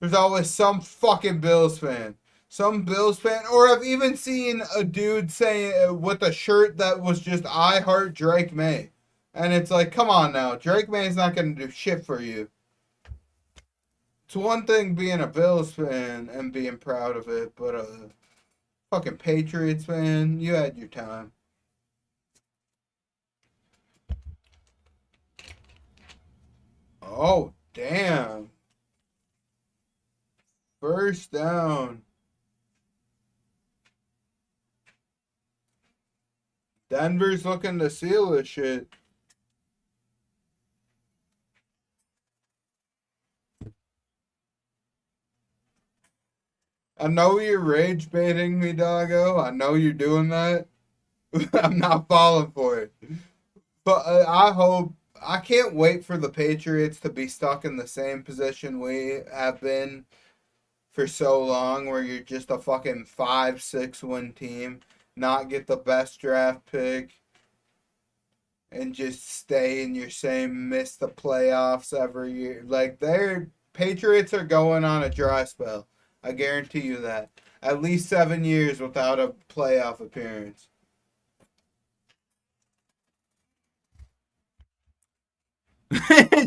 there's always some fucking Bills fan. Some Bills fan, or I've even seen a dude saying with a shirt that was just "I heart Drake May," and it's like, come on now, Drake May's not gonna do shit for you. It's one thing being a Bills fan and being proud of it, but fucking Patriots fan, you had your time. Oh damn! First down. Denver's looking to seal this shit. I know you're rage baiting me, doggo. I know you're doing that. I'm not falling for it. But I hope. I can't wait for the Patriots to be stuck in the same position we have been for so long, where you're just a fucking 5-6 win team, not get the best draft pick, and just stay in your same miss the playoffs every year. Like their Patriots are going on a dry spell. I guarantee you that. At least 7 years without a playoff appearance.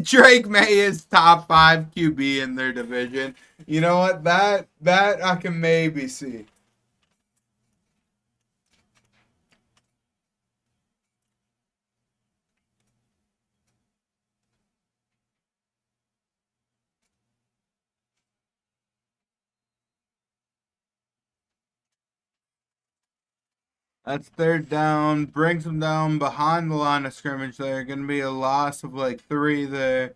Drake May is top 5 QB in their division. You know what? That I can maybe see. That's 3rd down. Brings them down behind the line of scrimmage there. Going to be a loss of like 3 there.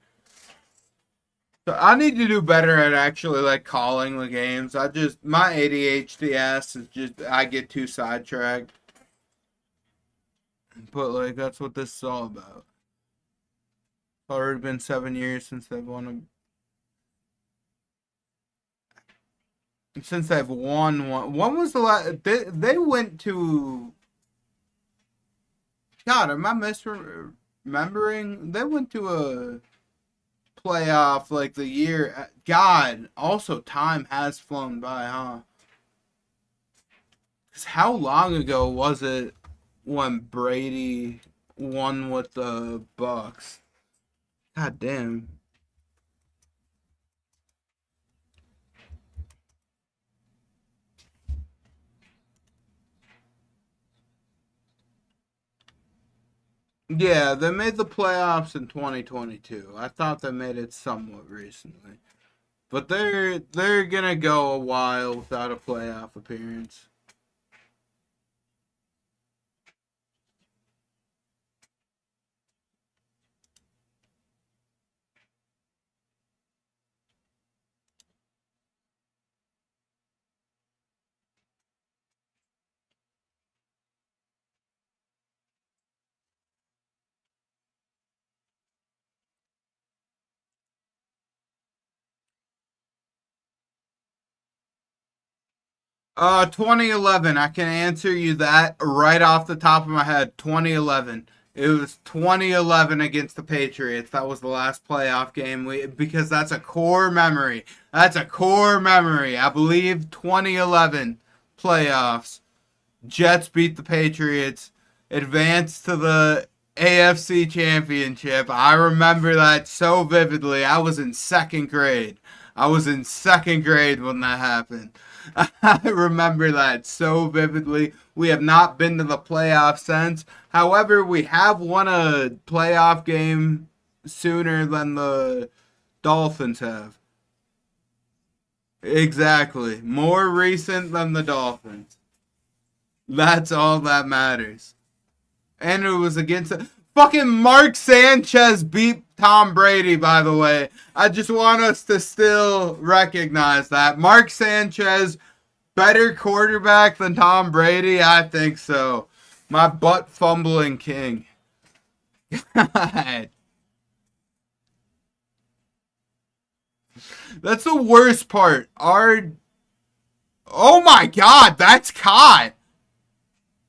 So I need to do better at actually like calling the games. My ADHD ass is just I get too sidetracked. But like that's what this is all about. It's already been 7 years since they've won since they've won one. When was the last they went to God, am I misremembering? They went to a playoff like the year. God, also time has flown by, huh? 'Cause how long ago was it when Brady won with the Bucks? God damn. Yeah, they made the playoffs in 2022. I thought they made it somewhat recently. But they're gonna go a while without a playoff appearance. 2011. I can answer you that right off the top of my head. 2011. It was 2011 against the Patriots. That was the last playoff game because that's a core memory. That's a core memory. I believe 2011 playoffs. Jets beat the Patriots, advanced to the AFC Championship. I remember that so vividly. I was in second grade. I was in second grade when that happened. I remember that so vividly. We have not been to the playoffs since. However, we have won a playoff game sooner than the Dolphins have. Exactly. More recent than the Dolphins. That's all that matters. And it was against fucking Mark Sanchez beat Tom Brady, by the way. I just want us to still recognize that. Mark Sanchez, better quarterback than Tom Brady? I think so. My butt fumbling king. God. That's the worst part. Oh my god, that's caught.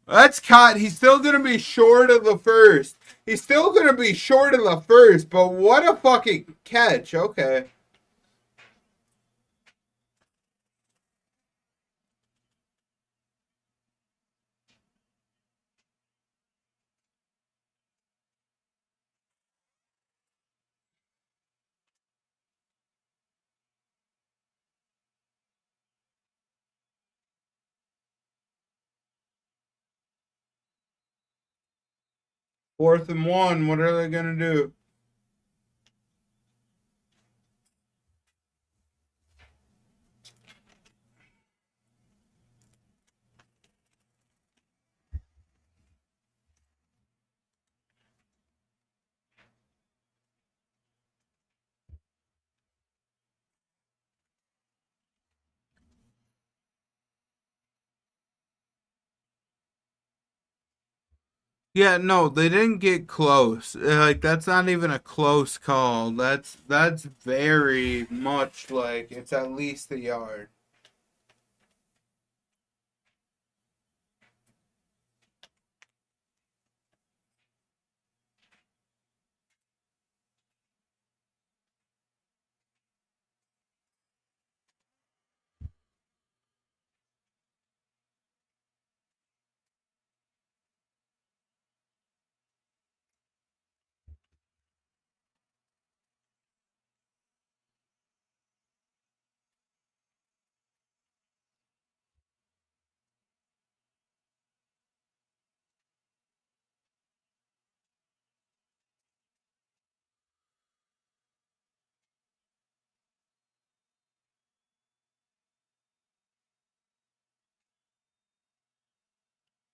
That's caught. He's still going to be short of the first. He's still going to be short of the first, but what a fucking catch. Okay. Fourth and one. What are they going to do? Yeah, no, they didn't get close. Like that's not even a close call. That's very much like it's at least a yard.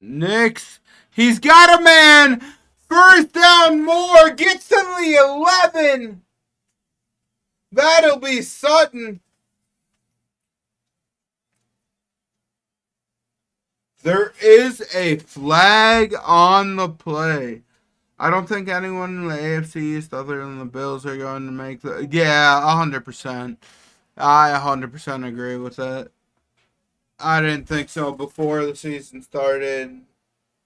Knicks, he's got a man. First down, more gets to the 11. That'll be Sutton. There is a flag on the play. I don't think anyone in the AFC East other than the Bills are going to make the. Yeah, 100%. I 100% agree with that. I didn't think so before the season started.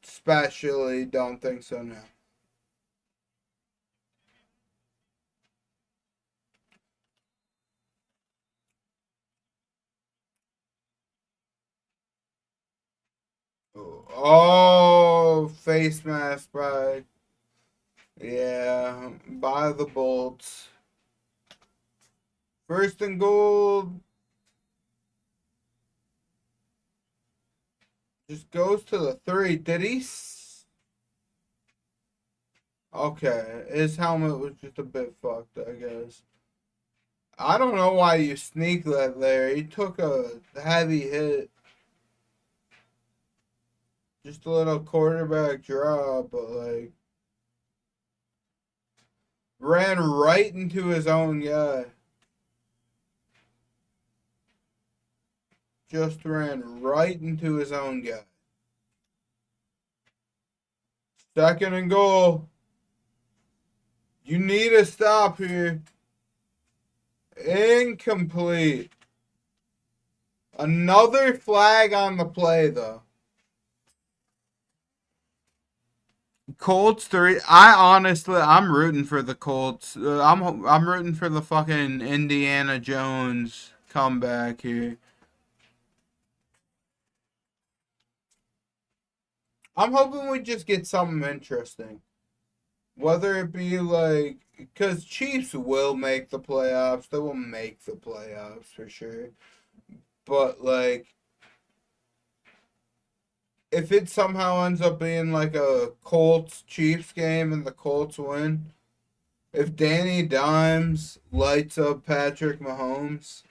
Especially don't think so now. Oh, face mask by. Yeah, by the Bolts. First and goal. Just goes to the 3. Did he? Okay, his helmet was just a bit fucked, I guess. I don't know why you sneak that there. He took a heavy hit. Just a little quarterback drop, but like ran right into his own guy. Just ran right into his own guy. Second and goal. You need a stop here. Incomplete. Another flag on the play, though. Colts 3. I'm rooting for the Colts. I'm rooting for the fucking Indiana Jones comeback here. I'm hoping we just get something interesting. Whether it be like, because Chiefs will make the playoffs, they will make the playoffs for sure. But like, if it somehow ends up being like a Colts Chiefs game and the Colts win, if Danny Dimes lights up Patrick Mahomes,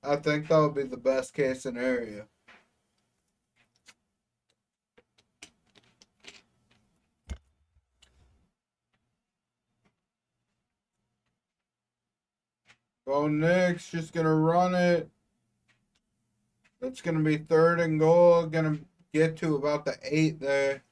I think that would be the best case scenario. Bo Nick's just gonna run it. It's gonna be third and goal. Gonna get to about the 8 there.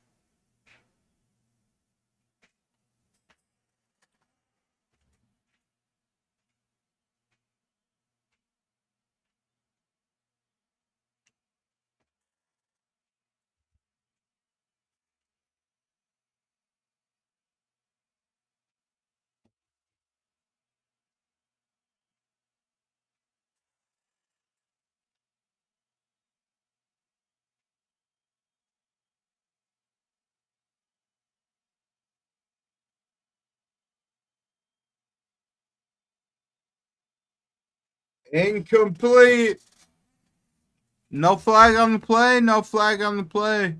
Incomplete. No flag on the play. No flag on the play.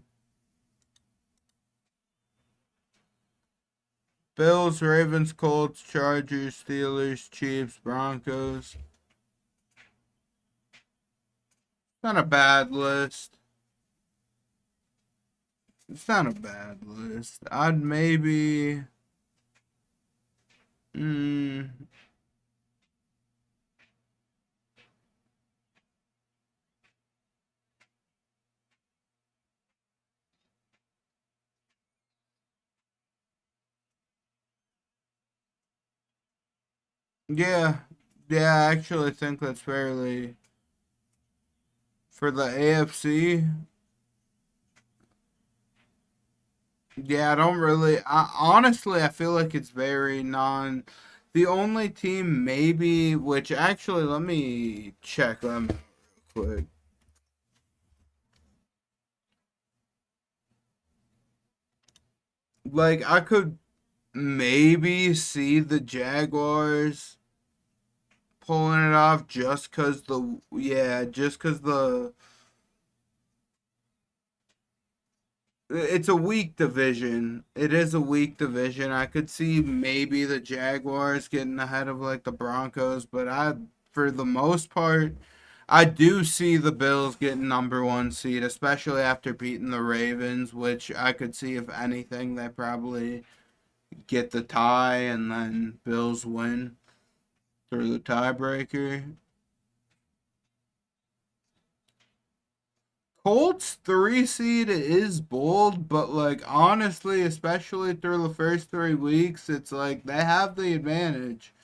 Bills, Ravens, Colts, Chargers, Steelers, Chiefs, Broncos. Not a bad list. It's not a bad list. I'd maybe. Mm, yeah. Yeah, I actually think that's fairly. For the AFC, yeah, I don't really. Honestly, I feel like it's very non. The only team, maybe, which actually, let me check them real quick. Like, I could maybe see the Jaguars pulling it off just because the. Yeah, just because the. It's a weak division. It is a weak division. I could see maybe the Jaguars getting ahead of like the Broncos, but for the most part, I do see the Bills getting number one seed, especially after beating the Ravens, which I could see if anything they probably get the tie and then Bills win through the tiebreaker. Colts 3 seed is bold, but like honestly, especially through the first 3 weeks, it's like they have the advantage.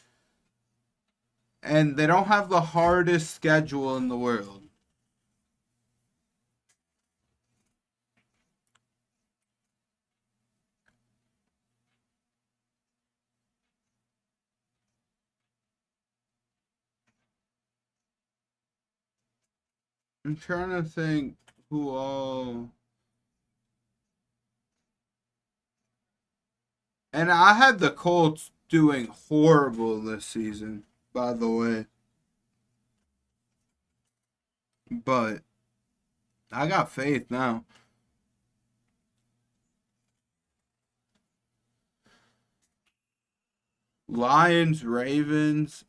And they don't have the hardest schedule in the world. I'm trying to think who all. And I had the Colts doing horrible this season, by the way. But I got faith now. Lions, Ravens.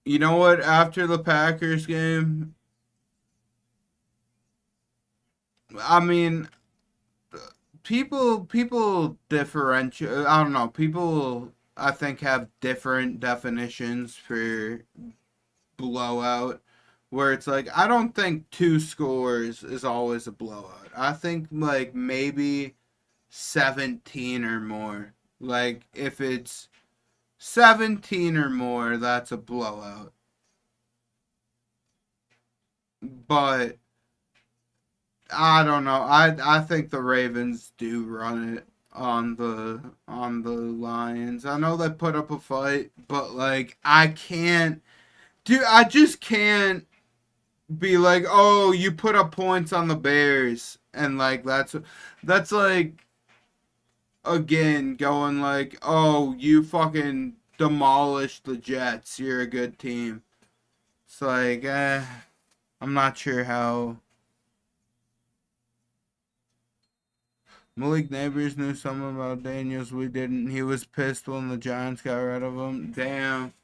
You know what? After the Packers game, I mean, people differentiate. I don't know. People I think have different definitions for blowout. Where it's like I don't think 2 scores is always a blowout. I think like maybe 17 or more. Like if it's 17 or more, that's a blowout. but I don't know. I think the Ravens do run it on the Lions. I know they put up a fight, but like I can't do. I just can't be like, oh, you put up points on the Bears, and like that's like again going like, oh, you fucking demolished the Jets. You're a good team. It's like, I'm not sure how. Malik Neighbors knew something about Daniels. We didn't. He was pissed when the Giants got rid of him. Damn.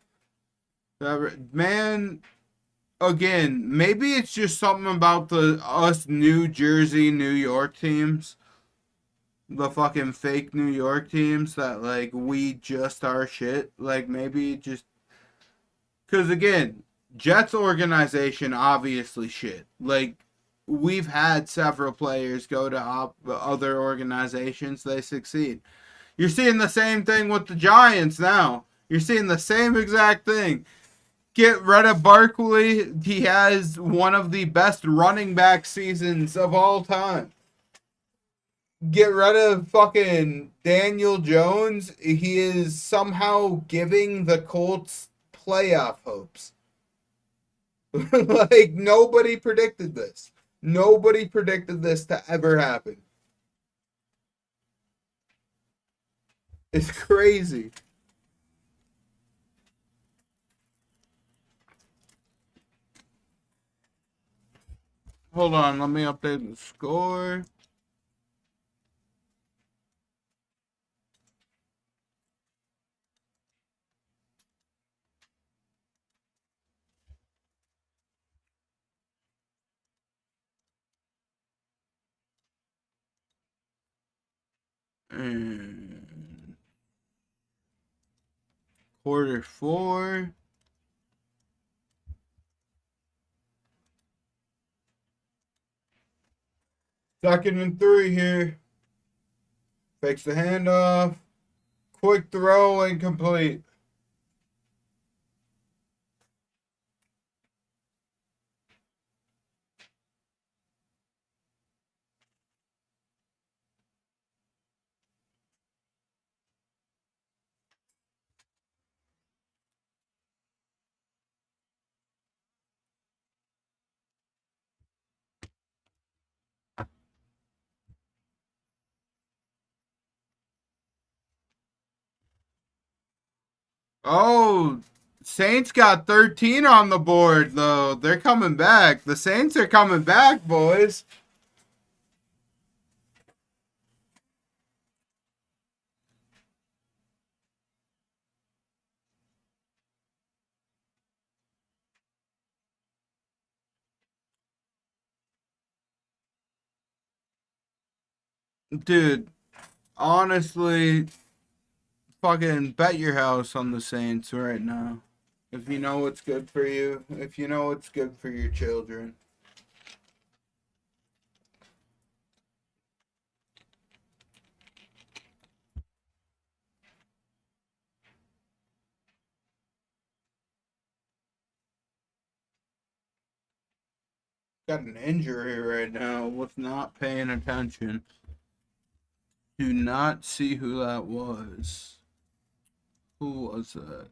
Man, again, maybe it's just something about the us New Jersey, New York teams. The fucking fake New York teams that, like, we just are shit. Like, maybe just. Because, again, Jets organization, obviously shit. Like, we've had several players go to other organizations, they succeed. You're seeing the same thing with the Giants now. You're seeing the same exact thing. Get rid of Barkley. He has one of the best running back seasons of all time. Get rid of fucking Daniel Jones. He is somehow giving the Colts playoff hopes. Like, nobody predicted this. Nobody predicted this to ever happen. It's crazy. Hold on, let me update the score. And quarter four. Second and 3 here. Fakes the handoff. Quick throw incomplete. Oh, Saints got 13 on the board, though. They're coming back. The Saints are coming back, boys. Dude, honestly, fucking bet your house on the Saints right now. If you know what's good for you, if you know what's good for your children. Got an injury right now. Was not paying attention. Do not see who that was. Who was that?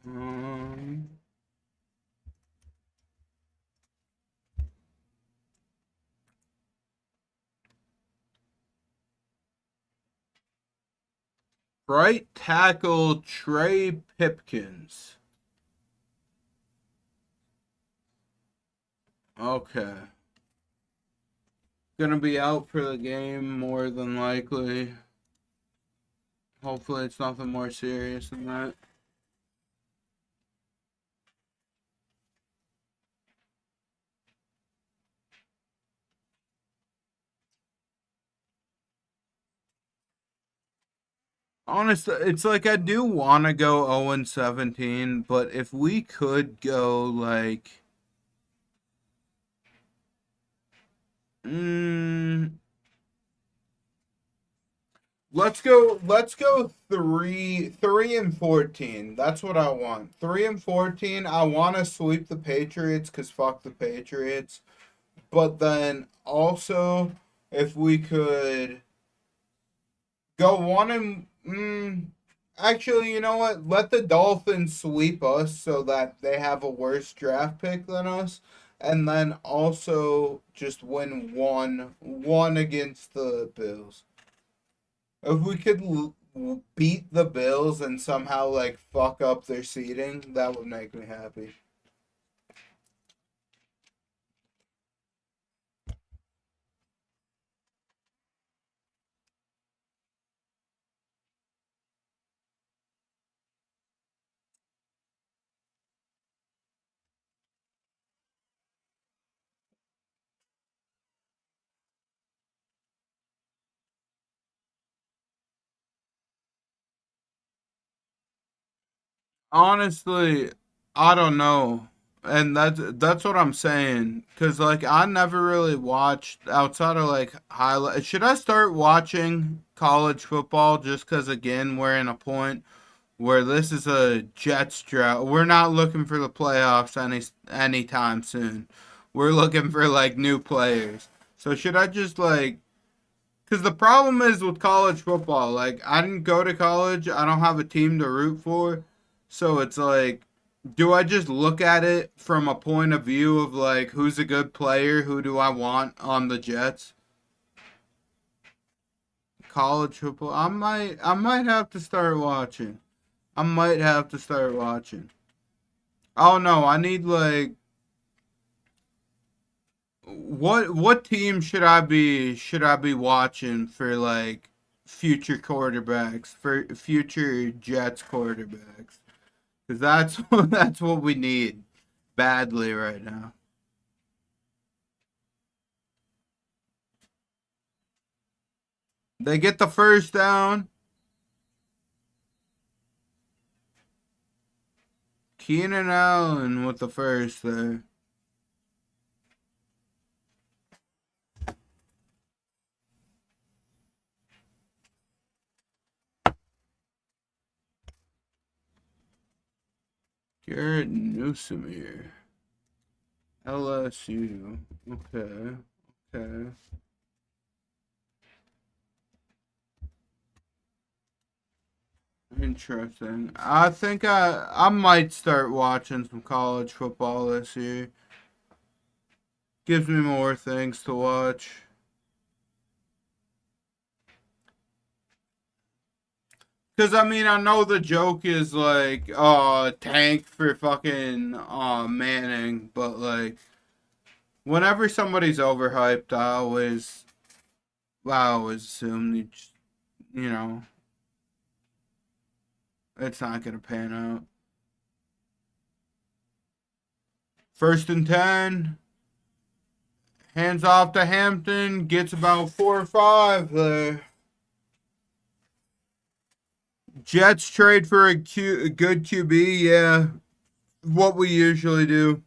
Um, right tackle Trey Pipkins. Okay. Gonna be out for the game more than likely. Hopefully it's nothing more serious than that. Honestly, it's like I do want to go 0-17, but if we could go like mm, Let's go 3-14. That's what I want. 3-14. I want to sweep the Patriots because fuck the Patriots. But then also, if we could go one and actually, you know what? Let the Dolphins sweep us so that they have a worse draft pick than us, and then also just win one against the Bills. If we could beat the Bills and somehow like fuck up their seating, that would make me happy. Honestly, I don't know. And that's what I'm saying. Cause like I never really watched outside of like highlight. Should I start watching college football just cause again we're in a point where this is a Jets drought. We're not looking for the playoffs anytime soon. We're looking for like new players. So should I just like because the problem is with college football, like I didn't go to college, I don't have a team to root for, so it's like, do I just look at it from a point of view of like who's a good player, who do I want on the Jets? College football, I might have to start watching. I might have to start watching. Oh no, I need like what team should I be watching for like future quarterbacks for future Jets quarterbacks? Because that's that's what we need badly right now. They get the first down. Keenan Allen with the first there. Garrett Newsom here. LSU. Okay. Okay. Interesting. I think I might start watching some college football this year. Gives me more things to watch. Cause I mean I know the joke is like tank for fucking Manning, but like whenever somebody's overhyped I always assume you know it's not gonna pan out. First and 10. Hands off to Hampton. Gets about 4 or 5 there. Jets trade for a good QB. Yeah, what we usually do.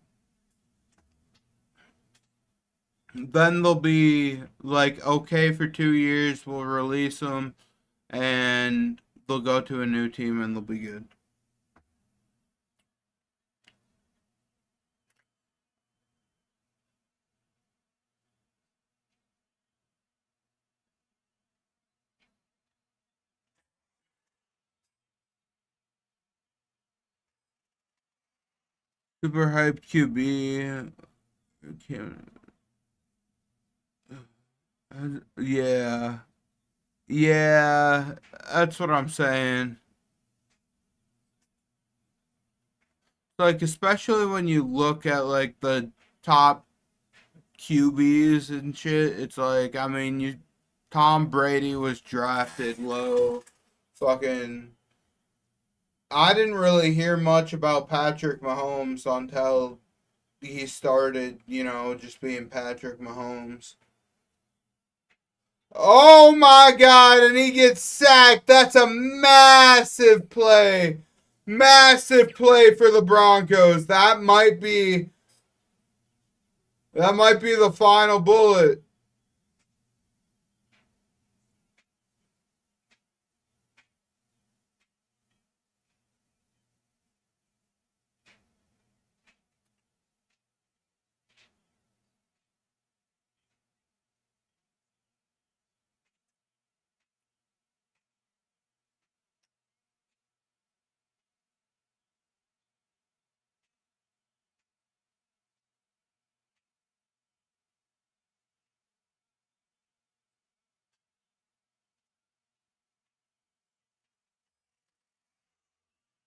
Then they'll be like okay for 2 years. We'll release them, and they'll go to a new team, and they'll be good. Super hype QB. Yeah, yeah. That's what I'm saying. Like especially when you look at like the top QBs and shit, it's like I mean you Tom Brady was drafted low. Fucking I didn't really hear much about Patrick Mahomes until he started, just being Patrick Mahomes. Oh my god, and he gets sacked. That's a massive play. Massive play for the Broncos. That might be the final bullet.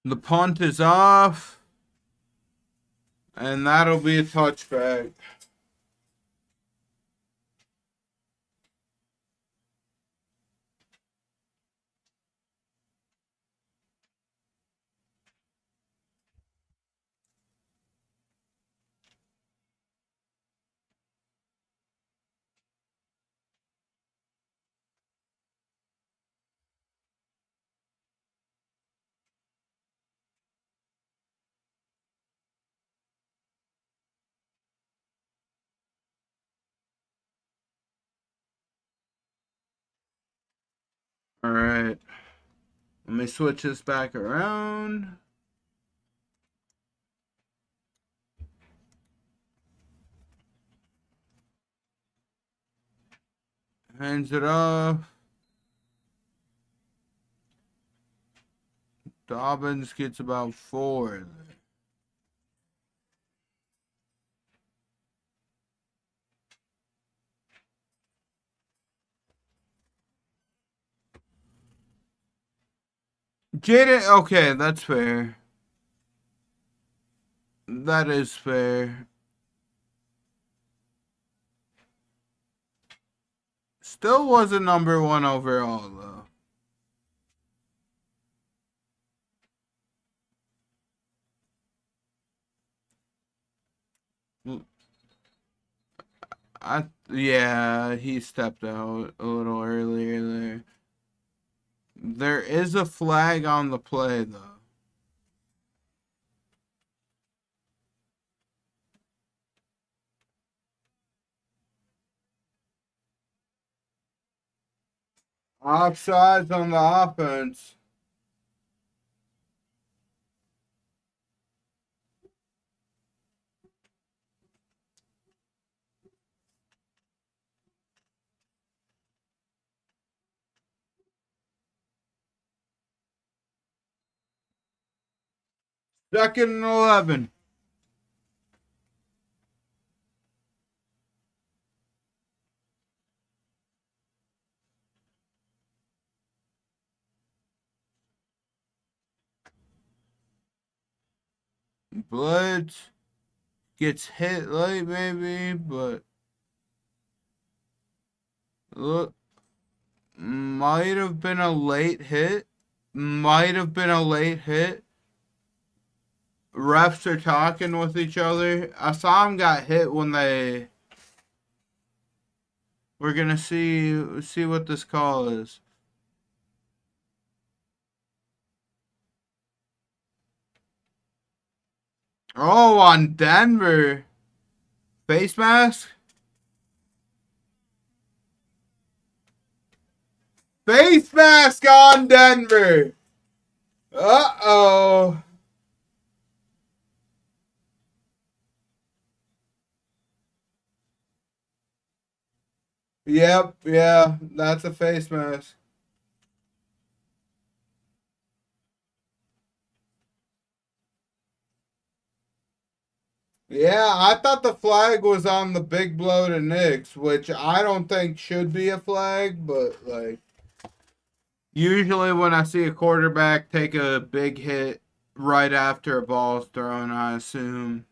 The punt is off. And that'll be a touchback. Alright. Let me switch this back around. Hands it off. Dobbins gets about 4. Jaden, okay, that's fair. That is fair. Still wasn't number 1 overall, though. Yeah, he stepped out a little earlier there. There is a flag on the play, though. Offsides on the offense. Second and 11. Blitz gets hit late, maybe, but look, might have been a late hit. Might have been a late hit. Refs are talking with each other. I saw him got hit when they. We're gonna see what this call is. Oh, on Denver. Face mask? Face mask on Denver. Uh-oh. Yep, yeah, that's a face mask. Yeah, I thought the flag was on the big blow to Knicks, which I don't think should be a flag, but like usually when I see a quarterback take a big hit right after a ball's thrown, I assume.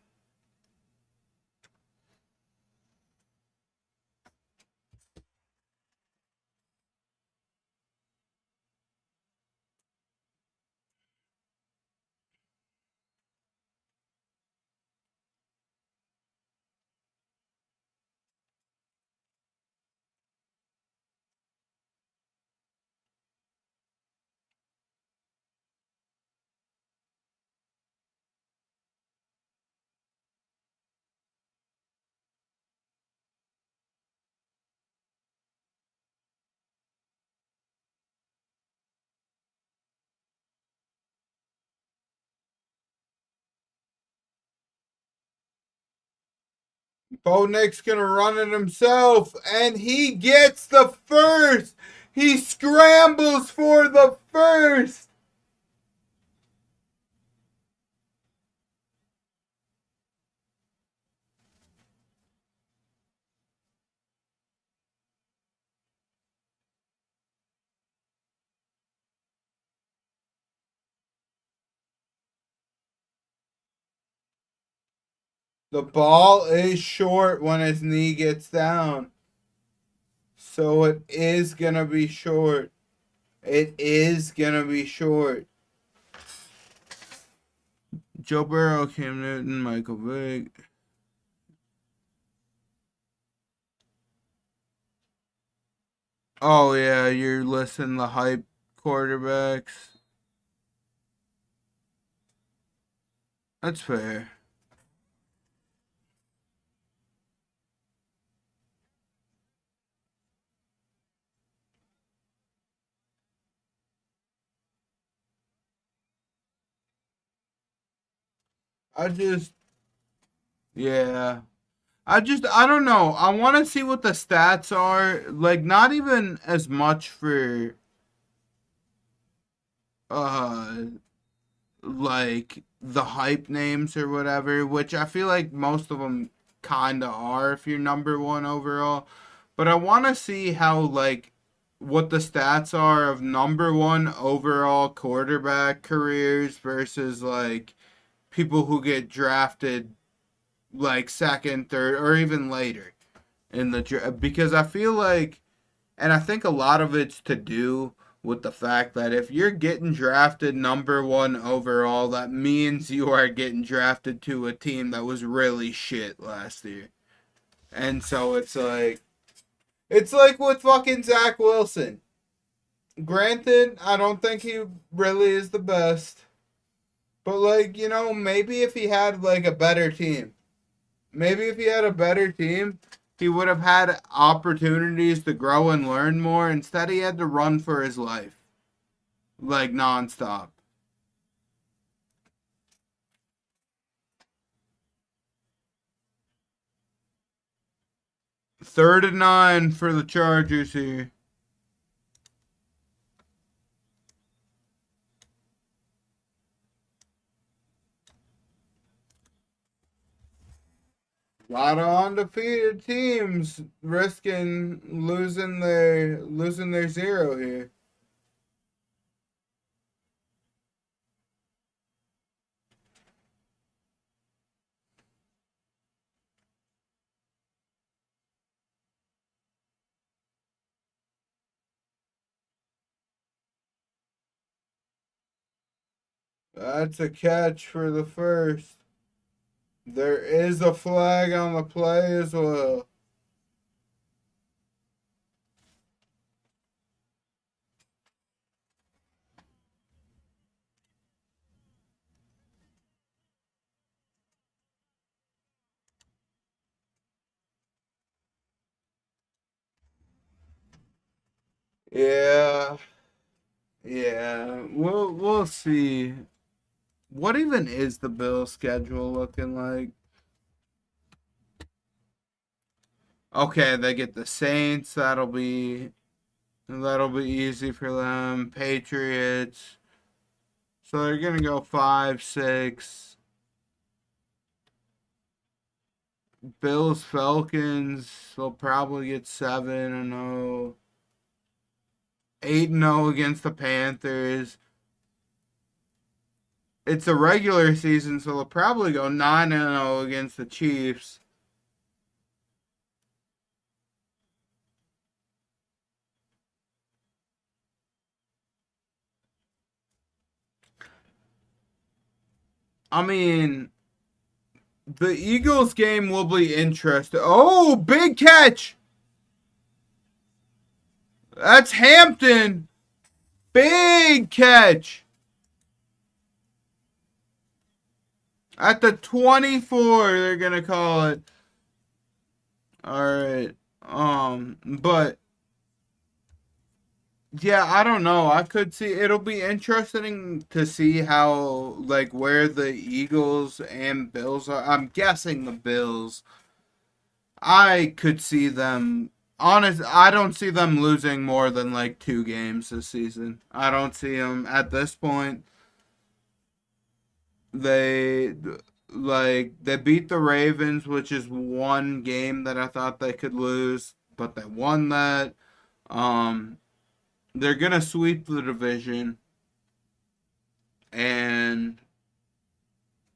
Bo Nick's gonna run it himself, and he gets the first. He scrambles for the first. The ball is short when his knee gets down. So it is going to be short. It is going to be short. Joe Burrow, Cam Newton, Michael Vick. Oh, yeah, you're listing the hype quarterbacks. That's fair. I just, yeah. I don't know. I want to see what the stats are. Like, not even as much for, uh, like the hype names or whatever, which I feel like most of them kind of are if you're number one overall. But I want to see how, like, what the stats are of number one overall quarterback careers versus, like, people who get drafted, like, second, third, or even later in the draft. Because I feel like, and I think a lot of it's to do with the fact that if you're getting drafted number one overall, that means you are getting drafted to a team that was really shit last year. And so it's like with fucking Zach Wilson. Granted, I don't think he really is the best. But like, maybe if he had like a better team. Maybe if he had a better team, he would have had opportunities to grow and learn more. Instead, he had to run for his life, like nonstop. 3rd and 9 for the Chargers here. A lot of undefeated teams risking losing their zero here. That's a catch for the first. There is a flag on the play as well. Yeah, yeah. We'll see. What even is the Bills' schedule looking like? Okay, they get the Saints. That'll be easy for them. Patriots. So they're gonna go 5-6. Bills Falcons. They'll probably get 7-0. 8-0 against the Panthers. It's a regular season, so they'll probably go 9-0 against the Chiefs. I mean, the Eagles game will be interesting. Oh, big catch! That's Hampton. Big catch at the 24. They're gonna call it. All right. But yeah, I don't know. I could see it'll be interesting to see how like where the Eagles and Bills are. I'm guessing the Bills. I could see them. Honest, I don't see them losing more than like 2 games this season. I don't see them at this point. They they beat the Ravens, which is one game that I thought they could lose, but they won that. Um, they're gonna sweep the division, and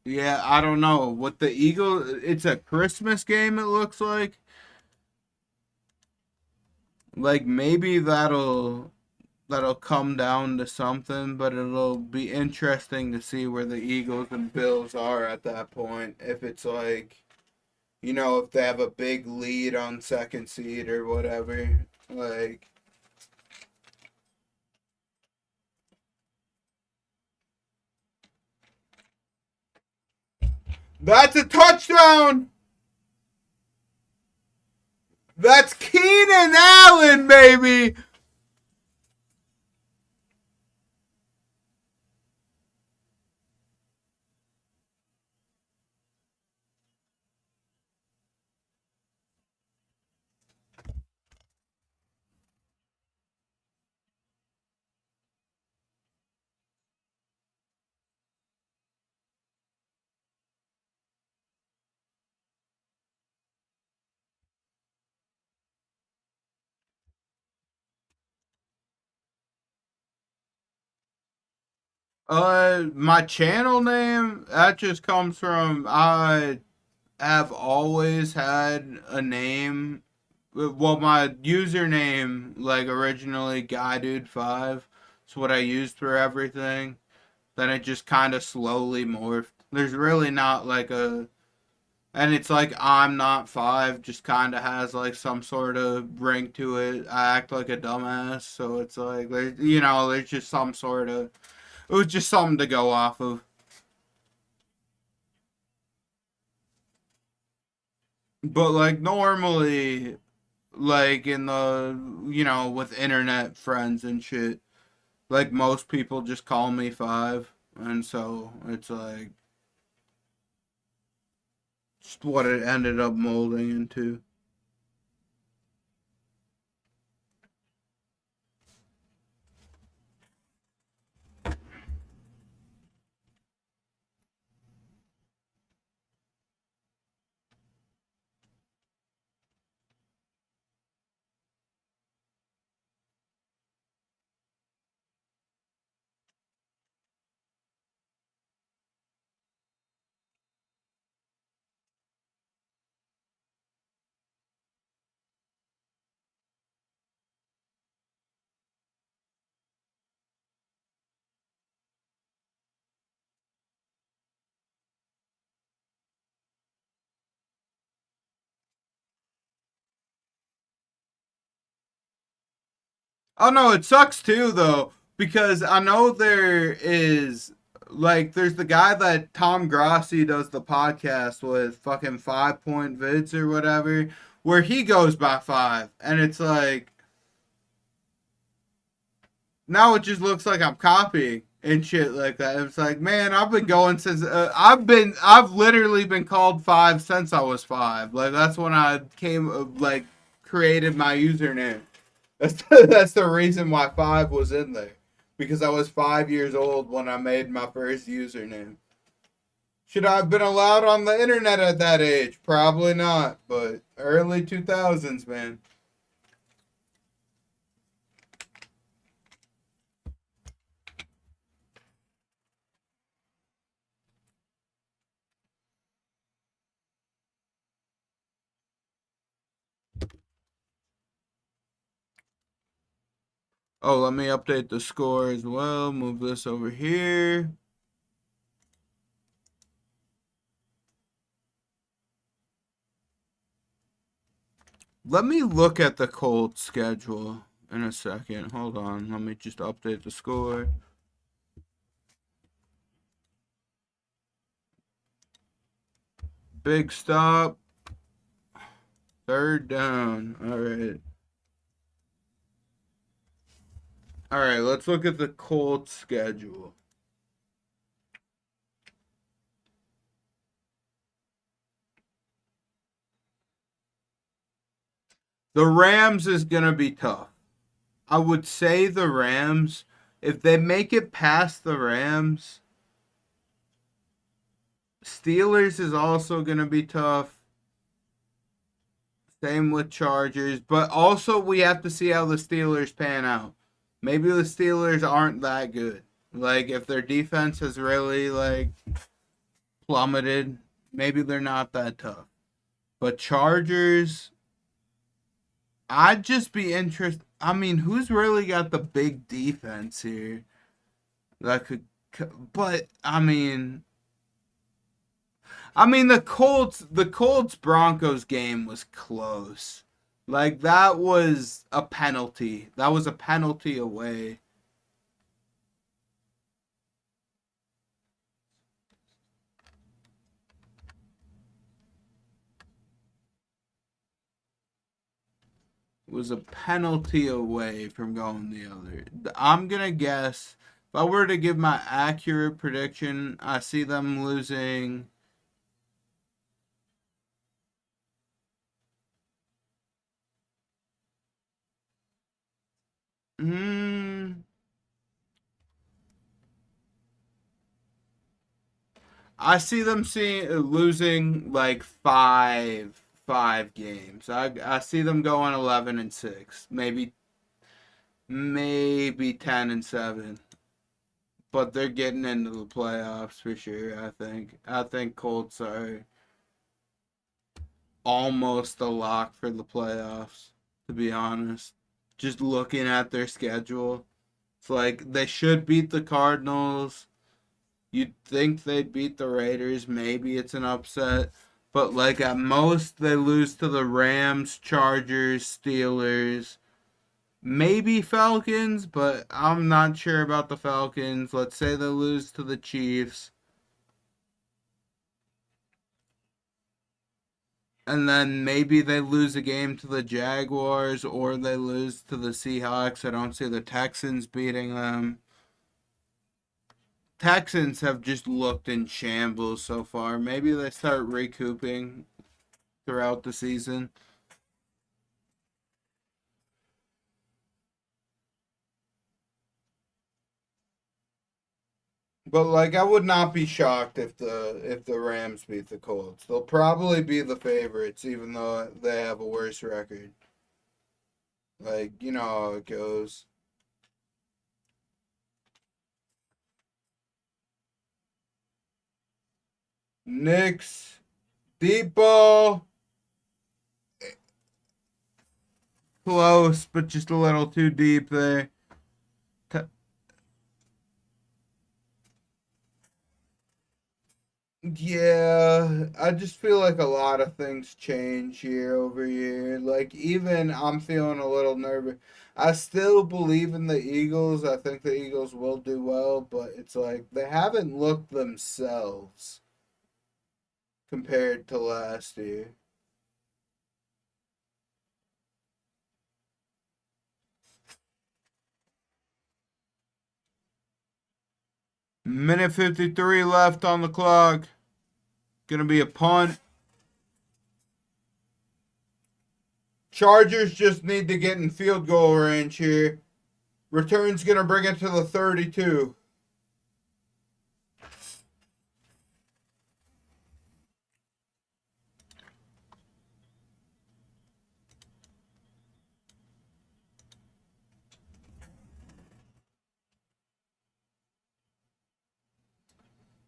Yeah, I don't know. With the Eagles, it's a Christmas game, it looks like. Like maybe that'll come down to something, but it'll be interesting to see where the Eagles and Bills are at that point. If it's like, if they have a big lead on second seed or whatever. Like, that's a touchdown! That's Keenan Allen, baby! My channel name, that just comes from I have always had a name. Well, my username, like originally Guy Dude 5, is what I used for everything. Then it just kind of slowly morphed. There's really not like a. And it's like I'm not 5, just kind of has like some sort of ring to it. I act like a dumbass, so it's like, there's just some sort of. It was just something to go off of. But like normally, like in the with internet friends and shit, like most people just call me 5, and so it's like just what it ended up molding into. Oh no, it sucks too though, because I know there is like there's the guy that Tom Grossi does the podcast with, fucking 5 Point Vids or whatever, where he goes by 5, and it's like now it just looks like I'm copying and shit like that. It's like, man, I've been going since I've literally been called 5 since I was 5. Like that's when I came like created my username. That's the reason why 5 was in there, because I was 5 years old when I made my first username. Should I have been allowed on the internet at that age? Probably not, but early 2000s, man. Oh, let me update the score as well. Move this over here. Let me look at the Colts schedule in a second. Hold on. Let me just update the score. Big stop. Third down. All right. All right, let's look at the Colts schedule. The Rams is going to be tough. I would say the Rams, if they make it past the Rams, Steelers is also going to be tough. Same with Chargers, but also we have to see how the Steelers pan out. Maybe the Steelers aren't that good. Like if their defense is really like plummeted. Maybe they're not that tough. But Chargers, I'd just be interested. I mean, who's really got the big defense here that could? But I mean the Colts Broncos game was close. Like that was a penalty. That was a penalty away. It was a penalty away from going the other. I'm gonna guess if I were to give my accurate prediction, I see them losing. Hmm. I see them losing like five games. I see them going 11-6, maybe 10-7, but they're getting into the playoffs for sure. I think Colts are almost a lock for the playoffs. To be honest, just looking at their schedule, it's like they should beat the Cardinals. You'd think they'd beat the Raiders. Maybe it's an upset. But, like, at most, they lose to the Rams, Chargers, Steelers, maybe Falcons, but I'm not sure about the Falcons. Let's say they lose to the Chiefs. And then maybe they lose a game to the Jaguars or they lose to the Seahawks. I don't see the Texans beating them. Texans have just looked in shambles so far. Maybe they start recouping throughout the season. But like I would not be shocked if the Rams beat the Colts. They'll probably be the favorites even though they have a worse record. Like, you know how it goes. Knicks, deep ball, close, but just a little too deep there. Yeah, I just feel like a lot of things change year over year. Like, even I'm feeling a little nervous. I still believe in the Eagles. I think the Eagles will do well, but it's like they haven't looked themselves compared to last year. Minute 53 left on the clock. Gonna be a punt. Chargers just need to get in field goal range here. Return's gonna bring it to the 32.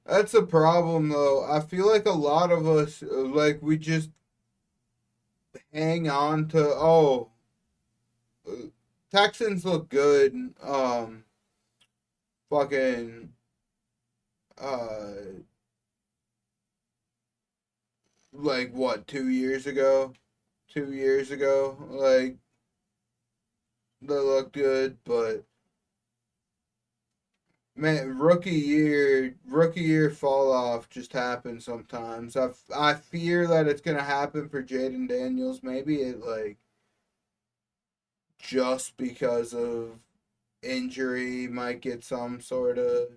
That's a problem though. I feel like a lot of us like we just hang on to uh, Texans look good. Fucking uh like what 2 years ago? 2 years ago, like they look good, but man, rookie year fall off just happens sometimes. I fear that it's gonna happen for Jaden Daniels. Maybe it like just because of injury might get some sort of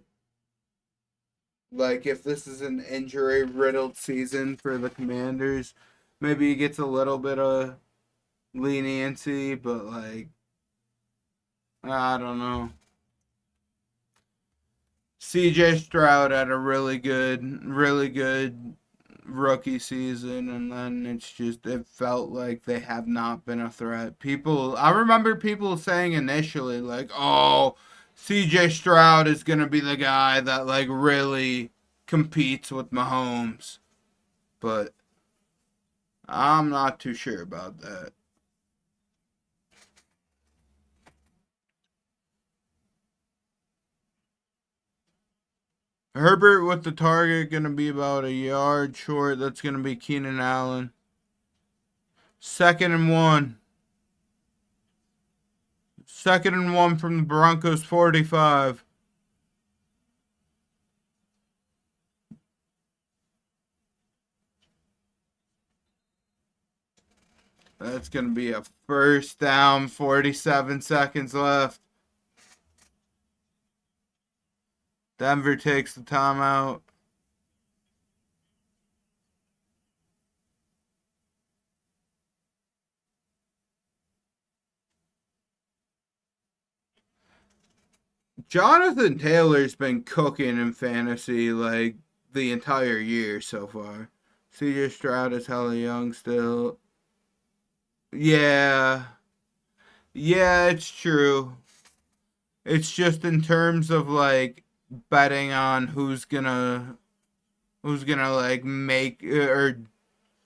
like if this is an injury riddled season for the Commanders, maybe he gets a little bit of leniency, but like I don't know. CJ Stroud had a really good rookie season, and then it felt like they have not been a threat. I remember people saying initially, like, oh, CJ Stroud is going to be the guy that, like, really. competes with Mahomes, but I'm not too sure about that. Herbert with the target going to be about a yard short. That's going to be Keenan Allen. 2nd and 1. 2nd and 1 from the Broncos 45. That's going to be a first down, 47 seconds left. Denver takes the timeout. Jonathan Taylor's been cooking in fantasy like the entire year so far. CJ Stroud is hella young still. Yeah. Yeah, it's true. It's just in terms of like betting on who's gonna like make or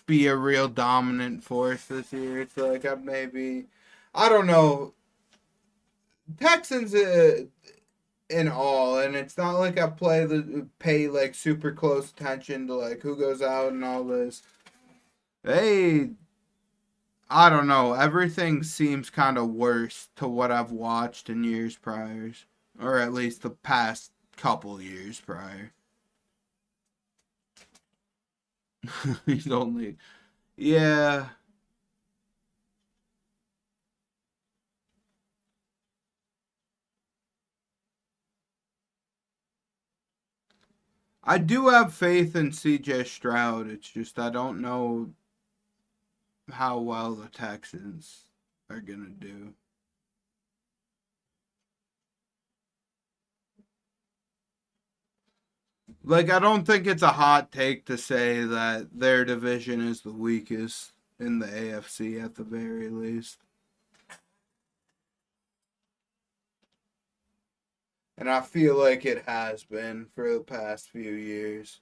be a real dominant force this year. It's like I don't know. Texans in all, and it's not like I pay like super close attention to like who goes out and all this. They, I don't know. Everything seems kind of worse to what I've watched in years prior, or at least the past couple years prior. He's only, yeah. I do have faith in CJ Stroud. It's just I don't know how well the Texans are gonna do. Like, I don't think it's a hot take to say that their division is the weakest in the AFC at the very least. And I feel like it has been for the past few years.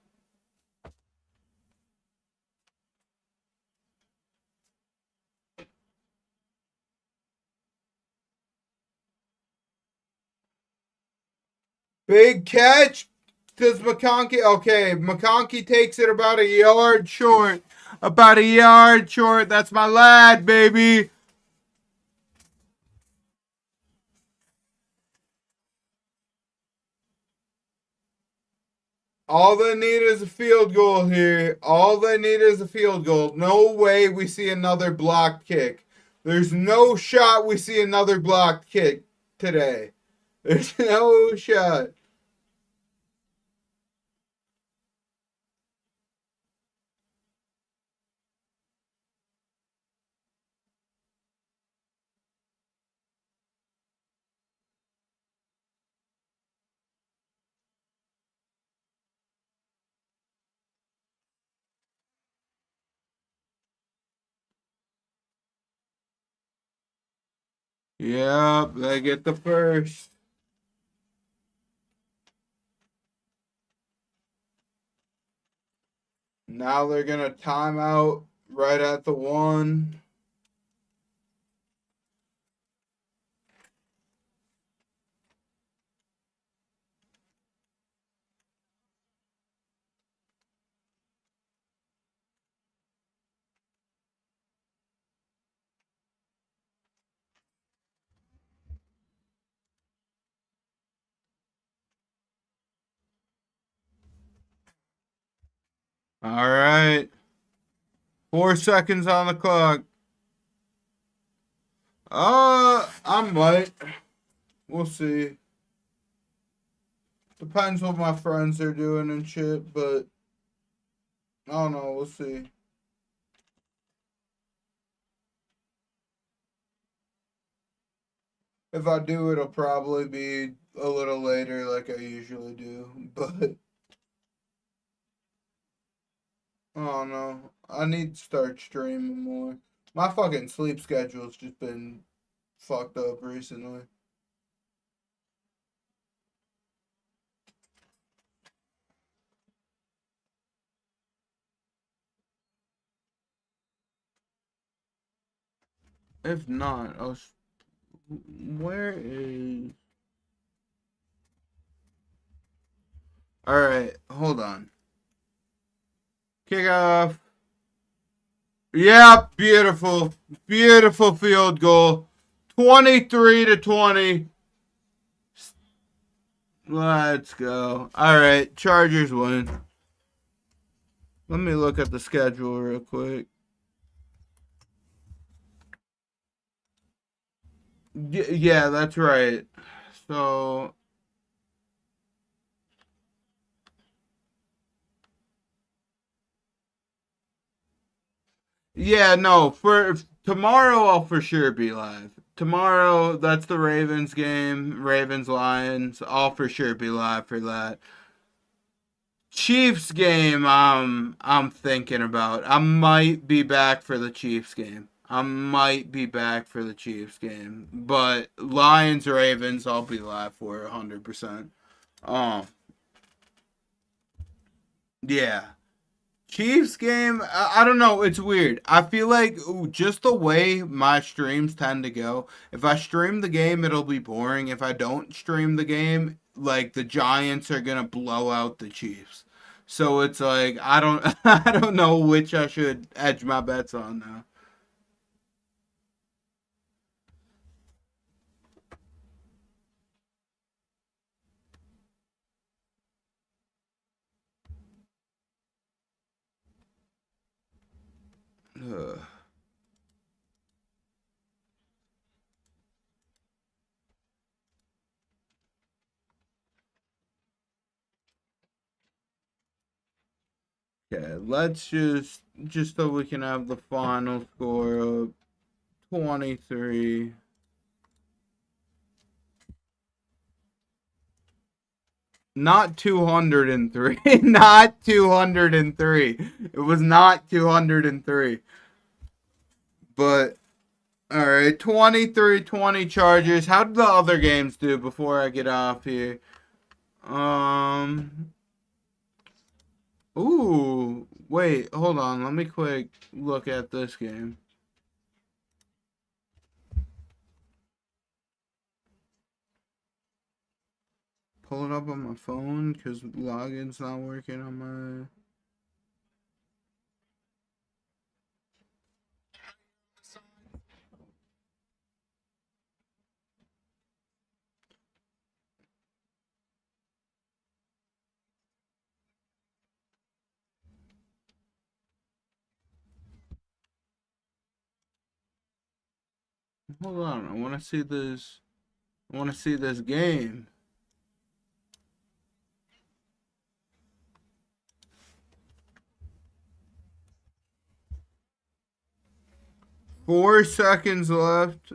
Big catch. Does McConkey? Okay, McConkey takes it about a yard short. About a yard short. That's my lad, baby. All they need is a field goal here. All they need is a field goal. No way we see another blocked kick. There's no shot we see another blocked kick today. There's no shot. Yep, they get the first. Now they're going to time out right at the 1. All right. 4 seconds on the clock. I might. We'll see. Depends what my friends are doing and shit, but I don't know. We'll see. If I do, it'll probably be a little later, like I usually do. But I don't know. I need to start streaming more. My fucking sleep schedule's just been fucked up recently. If not, where is? All right, hold on. Kickoff. Yeah, beautiful, beautiful field goal. 23-20. Let's go. All right, Chargers win. Let me look at the schedule real quick. Yeah, that's right. So, yeah, no, for tomorrow I'll for sure be live. Tomorrow, that's the Ravens game, Ravens Lions. I'll for sure be live for that. Chiefs game, I'm thinking about. I might be back for the Chiefs game. I might be back for the Chiefs game, but Lions Ravens, I'll be live for 100%. Um, yeah. Chiefs game, I don't know. It's weird. I feel like just the way my streams tend to go. If I stream the game, it'll be boring. If I don't stream the game, like the Giants are gonna blow out the Chiefs. So it's like I don't, I don't know which I should edge my bets on now. Ugh. Okay, let's just so we can have the final score of 23. Not 203. Not 203. It was not 203. But, alright. 23-20 Chargers. How did the other games do before I get off here? Um. Ooh. Wait, hold on. Let me quick look at this game. Pull it up on my phone because login's not working on my. Hold on. I want to see this. I want to see this game. 4 seconds left.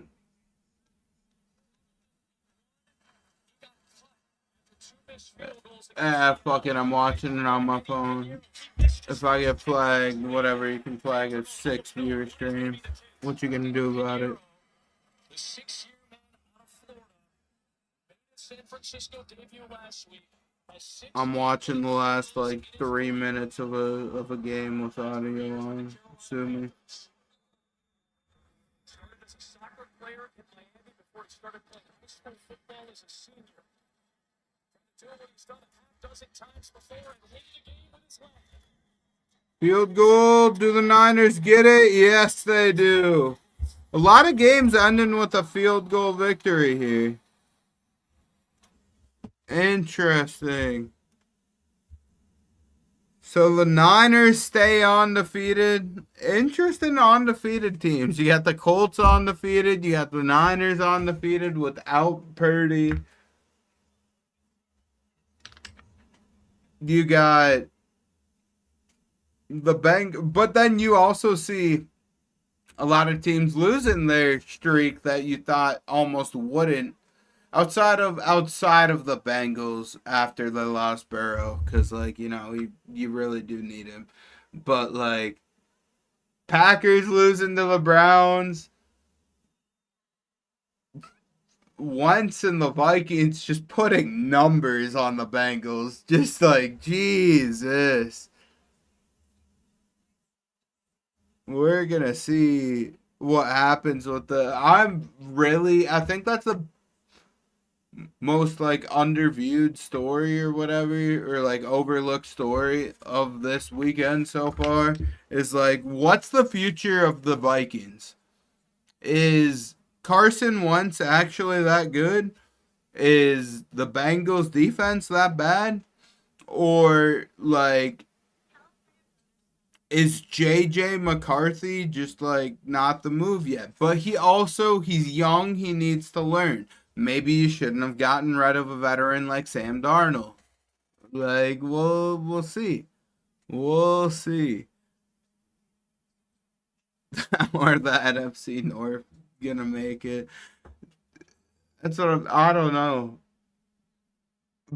Fuck it, I'm watching it on my phone. If I get flagged, whatever, you can flag a 6 viewer stream. What you gonna do about it? I'm watching the last like 3 minutes of a game with audio on. Sue me. Field goal. Do the Niners get it? Yes, they do. A lot of games ending with a field goal victory here. Interesting. So the Niners stay undefeated. Interesting undefeated teams. You got the Colts undefeated. You got the Niners undefeated without Purdy. You got the bank, but then you also see a lot of teams losing their streak that you thought almost wouldn't. Outside of the Bengals after they lost Burrow, because like you really do need him, but like Packers losing to the Browns, Wentz and the Vikings just putting numbers on the Bengals, just like Jesus. We're gonna see. what happens with I think that's the most like underviewed story or whatever, or like overlooked story of this weekend so far, is like, what's the future of the Vikings? Is Carson Wentz actually that good? Is the Bengals defense that bad? Or like, is JJ McCarthy just like not the move yet? But he's young, he needs to learn. Maybe you shouldn't have gotten rid of a veteran like Sam Darnold. Like, we'll see. We'll see. Or the NFC North gonna make it. I don't know.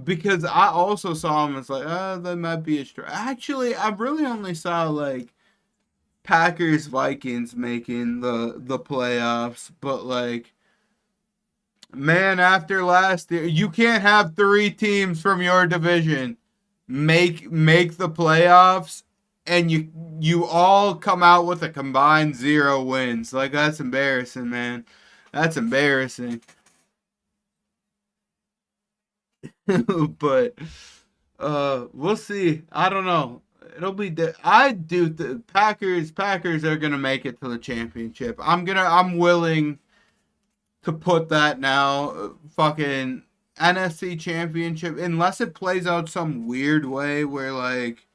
Because I also saw him as like, that might be a stretch. Actually, I really only saw like Packers Vikings making the playoffs, but like, man, after last year, you can't have three teams from your division make the playoffs, and you all come out with a combined 0 wins. Like, that's embarrassing, man. That's embarrassing. But we'll see. I don't know. It'll be. I do. The Packers are gonna make it to the championship. I'm willing to put that now. Fucking NFC championship, unless it plays out some weird way where like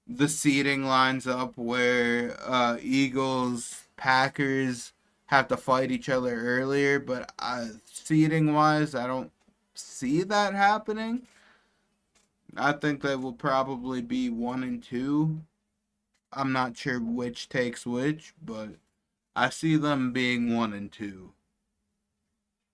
the seeding lines up where Eagles, Packers have to fight each other earlier. But seeding wise, I don't see that happening. I think they will probably be 1 and 2. I'm not sure which takes which, but I see them being 1 and 2.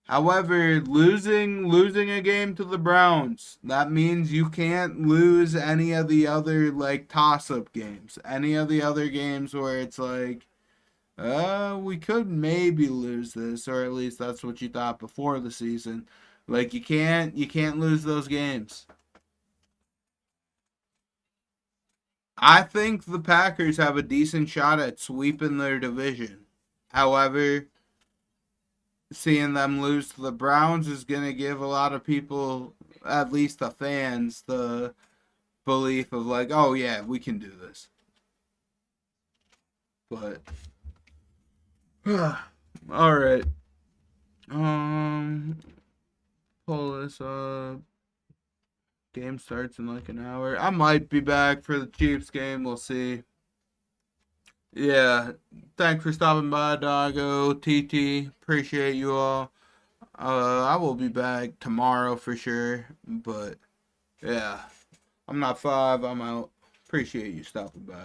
However, losing a game to the Browns, that means you can't lose any of the other like toss up games. Any of the other games where it's like, we could maybe lose this, or at least that's what you thought before the season. Like, you can't lose those games. I think the Packers have a decent shot at sweeping their division. However, seeing them lose to the Browns is going to give a lot of people, at least the fans, the belief of like, oh yeah, we can do this. But all right, um, pull this up. Game starts in like an hour. I might be back for the Chiefs game. We'll see. Yeah, thanks for stopping by, Doggo, TT. Appreciate you all. I will be back tomorrow for sure. But yeah, I'm not five. I'm out. Appreciate you stopping by.